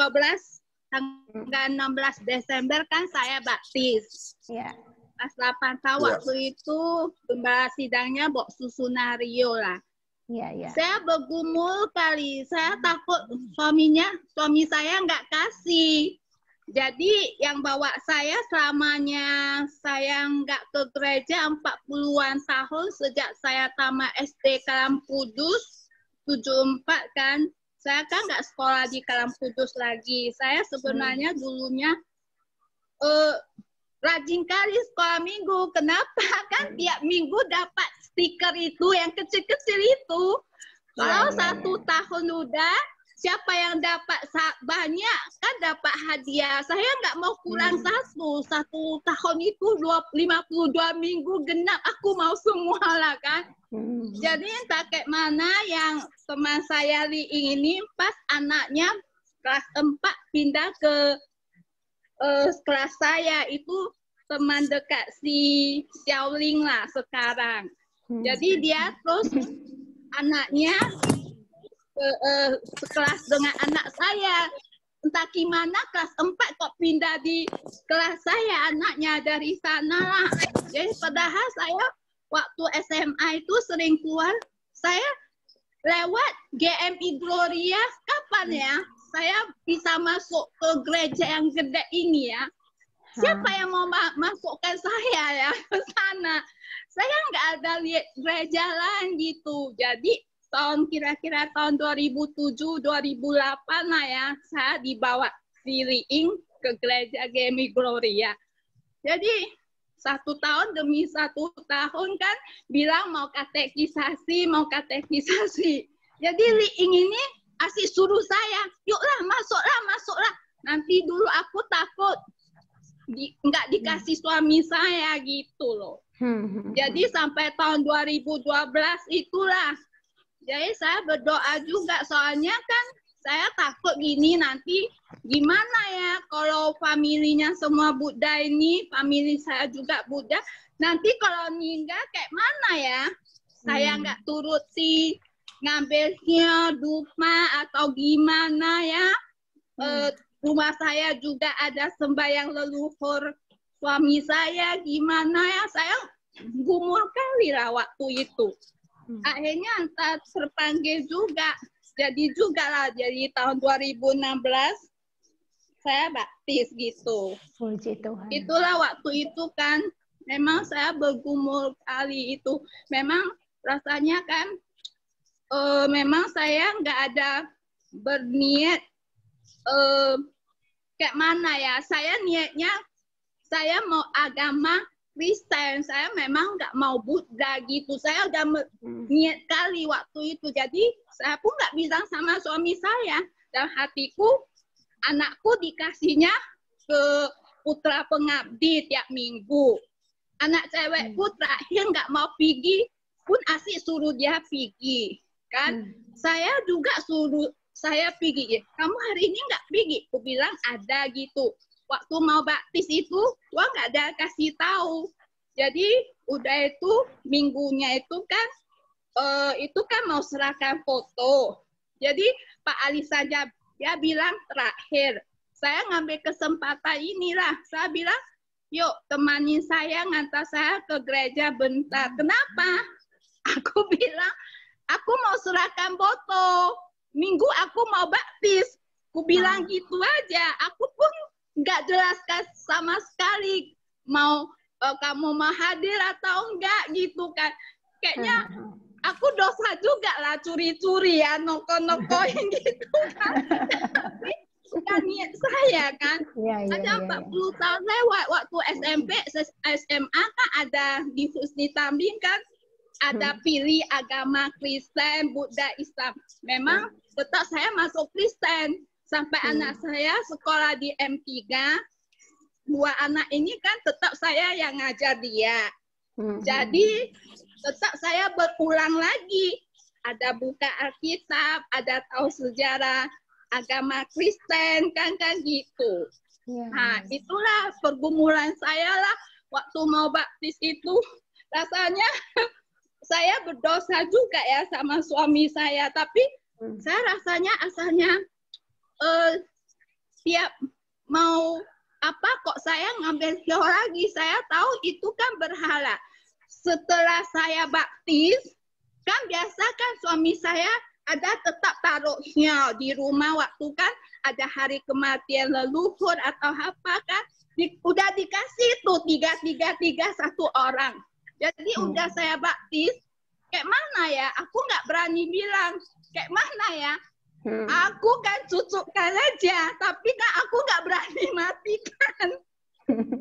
tanggal 16 Desember kan saya baptis. Ya. Pas 8 tahun waktu itu gembala sidangnya Bok Susunario lah. Iya. Saya bergumul kali, saya takut suami saya nggak kasih. Jadi yang bawa saya selamanya saya nggak ke gereja 40-an tahun sejak saya tamat SD Kalam Kudus 74 kan. Saya kan nggak sekolah di Kalam Kudus lagi. Saya sebenarnya dulunya rajin kali sekolah minggu. Kenapa? Kan tiap minggu dapat stiker itu yang kecil-kecil itu. Kalau 1 tahun udah, siapa yang dapat banyak kan dapat hadiah. Saya nggak mau kurang satu tahun itu 52 minggu genap aku mau semua lah kan. Jadi entah kayak mana yang teman saya ini pas anaknya kelas 4 pindah ke kelas saya itu teman dekat si Xiaoling lah sekarang. Jadi dia terus anaknya sekelas dengan anak saya. Entah gimana kelas 4 kok pindah di kelas saya anaknya dari sana lah. Jadi padahal saya waktu SMA itu sering keluar, saya lewat GMI Gloria, kapan ya saya bisa masuk ke gereja yang gede ini ya? Siapa yang mau masukkan saya ya? saya ke sana. Saya nggak ada lihat gereja lain gitu. Jadi kira-kira tahun 2007, 2008 lah ya, saya dibawa si Liing ke gereja Gemi Gloria. Jadi 1 tahun demi 1 tahun kan bilang mau katekisasi. Jadi Liing ini asik suruh saya, yuklah masuklah. Nanti dulu aku takut nggak dikasih suami saya gitu loh. Jadi sampai tahun 2012 itulah. Jadi saya berdoa juga, soalnya kan saya takut gini nanti gimana ya kalau familinya semua Buddha ini, famili saya juga Buddha, nanti kalau meninggal kayak mana ya? Saya nggak turuti ngambilnya dupa atau gimana ya? Rumah saya juga ada sembahyang leluhur suami saya, gimana ya? Saya gumul kali lah waktu itu. Akhirnya entah terpanggil juga. Jadi juga lah, jadi tahun 2016 saya baptis gitu. Puji Tuhan. Itulah waktu itu kan, memang saya bergumul kali itu. Memang rasanya kan, memang saya nggak ada berniat kayak mana ya. Saya niatnya, saya mau agama Kristen, saya memang nggak mau Buddha gitu. Saya udah niat kali waktu itu. Jadi saya pun nggak bilang sama suami saya. Dalam hatiku, anakku dikasihnya ke putra pengabdi tiap minggu. Anak cewekku terakhir nggak mau pergi, pun asik suruh dia pergi. Kan? Saya juga suruh saya pergi. Kamu hari ini nggak pergi? Aku bilang ada gitu. Waktu mau baptis itu, gua nggak ada kasih tahu. Jadi udah itu minggunya itu kan mau serahkan foto. Jadi Pak Ali saja dia bilang terakhir, saya ngambil kesempatan inilah. Saya bilang, yuk temanin saya, ngantar saya ke gereja bentar. Kenapa? Aku bilang, aku mau serahkan foto. Minggu aku mau baptis. Aku bilang gitu aja. Aku pun nggak jelaskan sama sekali mau kamu mau hadir atau enggak gitu kan. Kayaknya aku dosa juga lah curi-curi ya, noko-nokoin gitu kan. Tapi bukan niat saya kan. Ada 40 tahun lewat waktu SMP, SMA kan ada di Husni Tamrin kan. Ada pilih agama Kristen, Buddha, Islam. Memang tetap saya masuk Kristen. Sampai anak saya sekolah di M3, 2 anak ini kan tetap saya yang ngajar dia. Jadi tetap saya berulang lagi. Ada buka Alkitab, ada tahu sejarah agama Kristen, kan gitu. Nah, itulah pergumulan saya lah. Waktu mau baptis itu, rasanya saya berdosa juga ya sama suami saya. Tapi saya rasanya asalnya tiap mau apa kok saya ngambil hio lagi. Saya tahu itu kan berhala. Setelah saya baptis, kan biasa kan suami saya ada tetap taruhnya di rumah waktu kan ada hari kematian leluhur atau apa kan. Udah dikasih tuh 3 1 orang. Jadi udah saya baptis, kayak mana ya? Aku nggak berani bilang, kayak mana ya? Aku kan cucukkan aja, tapi kan aku nggak berani matikan.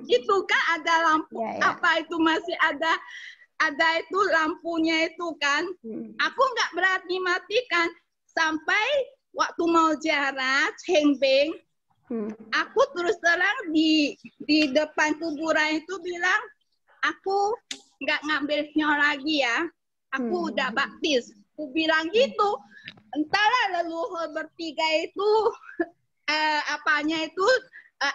Itu kan ada lampu, apa itu masih ada itu lampunya itu kan. Aku nggak berani matikan sampai waktu mau ziarah Chengbeng, aku terus terang di depan kuburan itu bilang, aku nggak ngambil hio lagi ya. Aku udah baptis. Aku bilang gitu. Entahlah leluhur bertiga itu apanya itu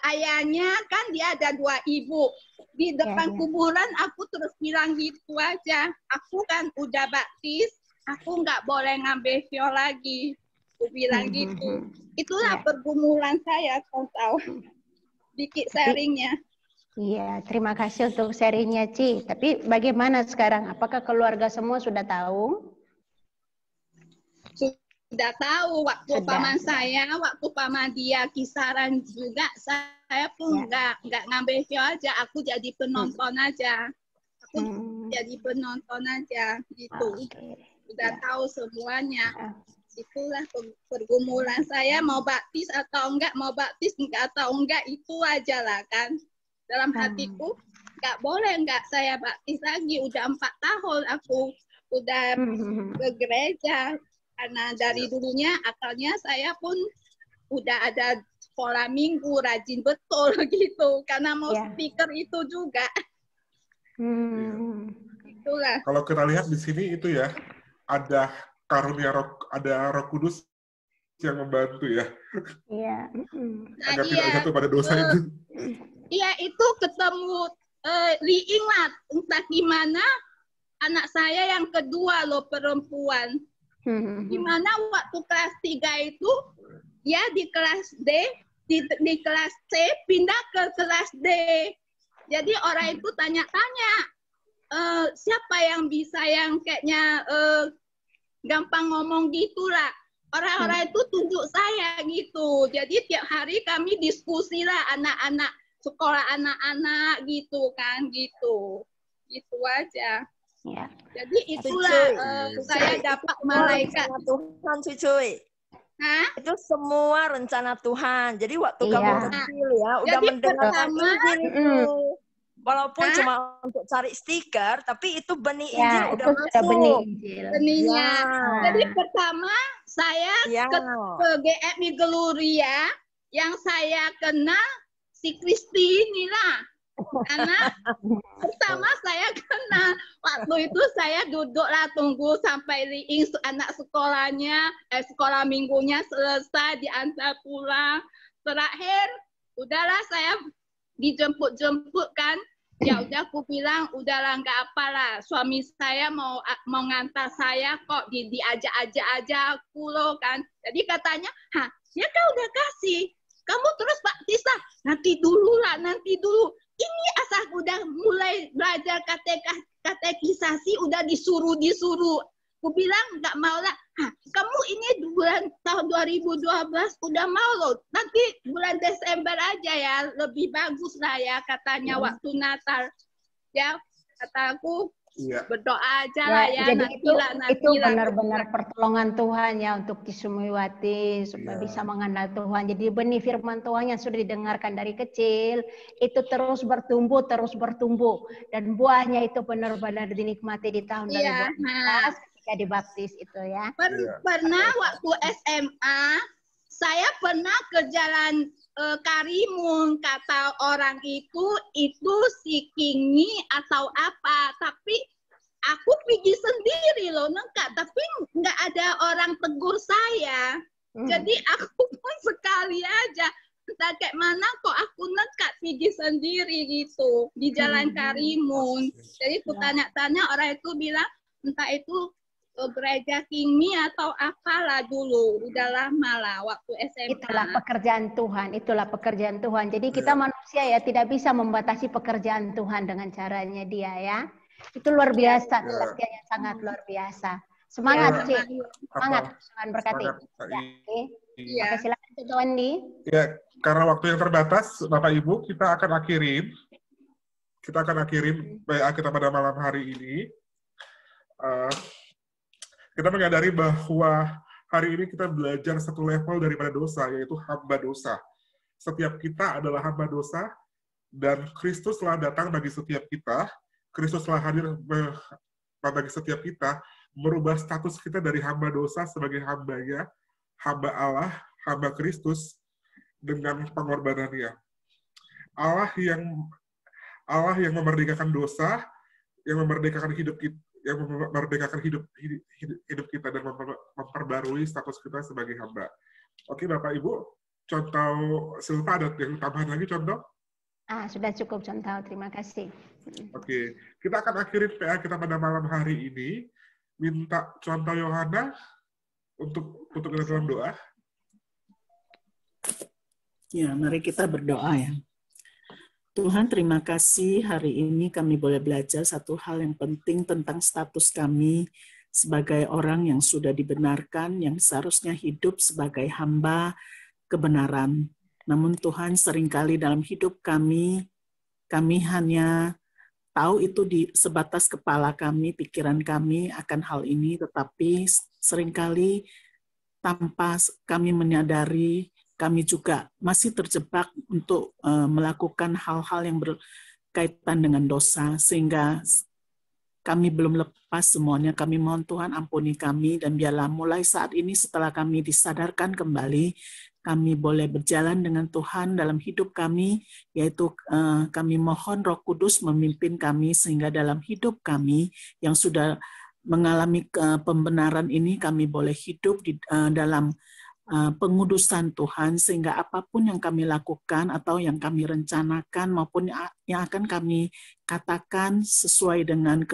ayahnya kan dia ada 2 ibu di depan kuburan. Aku terus bilang gitu aja, aku kan udah baptis, aku nggak boleh ngambil hio lagi. Aku bilang gitu. Itulah pergumulan saya, tahu dikit sharingnya. Iya, terima kasih untuk sharingnya, Ci. Tapi bagaimana sekarang? Apakah keluarga semua sudah tahu? Sudah tahu, waktu paman saya, waktu paman dia kisaran juga, saya pun nggak ngambil hio aja, aku jadi penonton aja. jadi penonton aja gitu. Udah tahu semuanya. Itulah pergumulan saya, mau baptis atau enggak atau enggak, itu aja lah kan. Dalam hatiku enggak boleh enggak saya baptis lagi. Udah 4 tahun aku udah ke gereja, karena dari dulunya akalnya saya pun udah ada sekolah minggu, rajin betul gitu, karena mau speaker itu juga. Itulah. Kalau kita lihat di sini itu ya, ada karunia Roh Kudus yang membantu ya. Iya. Agar tidak jatuh pada dosa itu. Iya, itu ketemu Liing lah, entah gimana, anak saya yang kedua loh, perempuan. Gimana waktu kelas 3 itu, ya di kelas D, di kelas C, pindah ke kelas D. Jadi orang itu tanya-tanya, siapa yang bisa, yang kayaknya gampang ngomong gitulah. Orang-orang itu tunjuk saya gitu. Jadi tiap hari kami diskusi lah, anak-anak sekolah anak-anak gitu kan, gitu. Gitu aja. Ya. Jadi itulah saya dapat malaikat Tuhan, cuy. Hah? Itu semua rencana Tuhan. Jadi waktu kamu kecil ya, udah jadi mendengarkan Injil itu. Walaupun cuma untuk cari stiker, tapi itu benih Injil udah masuk. Benihnya. Jadi pertama saya ke GMI Gloria, yang saya kenal si Kristi inilah. Karena pertama saya kenal, waktu itu saya duduklah tunggu sampai Liing anak sekolahnya, sekolah minggunya selesai, diantar pulang. Terakhir, udahlah saya dijemput-jemput kan. Ya udah aku bilang udahlah nggak apalah, suami saya mau ngantar saya kok, diajak-ajak aja aku loh kan. Jadi katanya, ya kan udah kasih, kamu terus baptis lah, nanti dulu. Ini asal udah mulai belajar katekisasi udah disuruh. Aku bilang nggak mau lah. Kamu ini tahun 2012 udah mau loh. Nanti bulan Desember aja ya, lebih bagus lah ya katanya waktu Natal. Ya, kata aku berdoa aja lah ya. Jadi itu benar-benar pertolongan Tuhan ya untuk Kisumiwati supaya bisa mengenal Tuhan. Jadi benih firman Tuhan yang sudah didengarkan dari kecil itu terus bertumbuh dan buahnya itu benar-benar dinikmati di tahun 2014 ketika dibaptis itu ya. Pernah waktu SMA saya pernah ke jalan Karimun, kata orang itu si Kingi atau apa, tapi aku pergi sendiri loh nengkak, tapi nggak ada orang tegur saya. Jadi aku pun sekali aja, entah kayak mana kok aku nengkak pergi sendiri gitu di jalan Karimun. Jadi aku tanya-tanya, orang itu bilang entah itu gereja Kimi atau apalah dulu, udah lama lah waktu SMA. Itulah pekerjaan Tuhan. Jadi kita manusia ya tidak bisa membatasi pekerjaan Tuhan dengan caranya dia ya. Itu luar biasa, kebaktiannya sangat luar biasa. Semangat Cik, semangat, Tuhan berkati. Oke, silakan Cik Wendy. Ya, karena waktu yang terbatas, Bapak Ibu, kita akan akhirin PA kita pada malam hari ini. Kita menyadari bahwa hari ini kita belajar satu level daripada dosa, yaitu hamba dosa. Setiap kita adalah hamba dosa, dan Kristus telah datang bagi setiap kita. Kristus telah hadir bagi setiap kita, merubah status kita dari hamba dosa sebagai hambanya, hamba Allah, hamba Kristus, dengan pengorbanannya. Allah yang memerdekakan dosa, yang memerdekakan hidup kita, kita dan memperbarui status kita sebagai hamba. Oke, Bapak Ibu, contoh Silva ada yang tambahan lagi contoh? Sudah cukup contoh, terima kasih. Oke, kita akan akhiri PA kita pada malam hari ini. Minta contoh Yohana untuk kita dalam doa. Ya, mari kita berdoa ya. Tuhan, terima kasih hari ini kami boleh belajar satu hal yang penting tentang status kami sebagai orang yang sudah dibenarkan, yang seharusnya hidup sebagai hamba kebenaran. Namun Tuhan, seringkali dalam hidup kami hanya tahu itu di sebatas kepala kami, pikiran kami akan hal ini, tetapi seringkali tanpa kami menyadari, kami juga masih terjebak untuk melakukan hal-hal yang berkaitan dengan dosa, sehingga kami belum lepas semuanya. Kami mohon Tuhan ampuni kami, dan biarlah mulai saat ini setelah kami disadarkan kembali, kami boleh berjalan dengan Tuhan dalam hidup kami, yaitu kami mohon Roh Kudus memimpin kami, sehingga dalam hidup kami yang sudah mengalami pembenaran ini, kami boleh hidup di dalam pengudusan Tuhan, sehingga apapun yang kami lakukan atau yang kami rencanakan maupun yang akan kami katakan sesuai dengan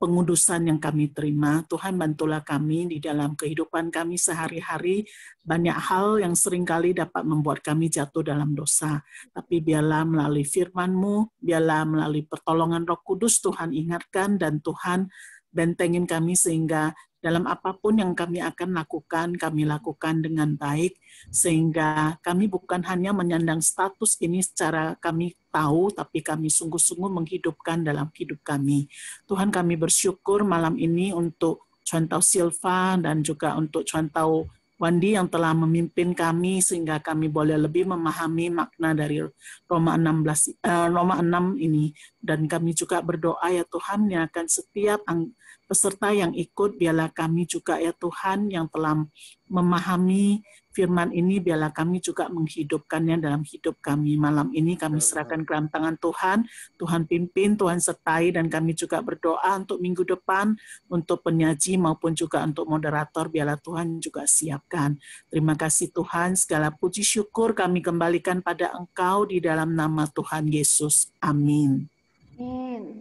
pengudusan yang kami terima. Tuhan, bantulah kami di dalam kehidupan kami sehari-hari. Banyak hal yang seringkali dapat membuat kami jatuh dalam dosa. Tapi biarlah melalui firman-Mu, biarlah melalui pertolongan Roh Kudus, Tuhan ingatkan, dan Tuhan bentengin kami sehingga dalam apapun yang kami akan lakukan, kami lakukan dengan baik, sehingga kami bukan hanya menyandang status ini secara kami tahu, tapi kami sungguh-sungguh menghidupkan dalam hidup kami. Tuhan, kami bersyukur malam ini untuk Chuan Tau Silva dan juga untuk Chuan Tau Wandi yang telah memimpin kami, sehingga kami boleh lebih memahami makna dari Roma 6 ini. Dan kami juga berdoa ya Tuhan, yang akan setiap peserta yang ikut, biarlah kami juga ya Tuhan yang telah memahami firman ini, biarlah kami juga menghidupkannya dalam hidup kami. Malam ini kami serahkan ke dalam tangan Tuhan. Tuhan pimpin, Tuhan sertai, dan kami juga berdoa untuk minggu depan, untuk penyaji maupun juga untuk moderator, biarlah Tuhan juga siapkan. Terima kasih Tuhan, segala puji syukur kami kembalikan pada Engkau di dalam nama Tuhan Yesus. Amin. Amin.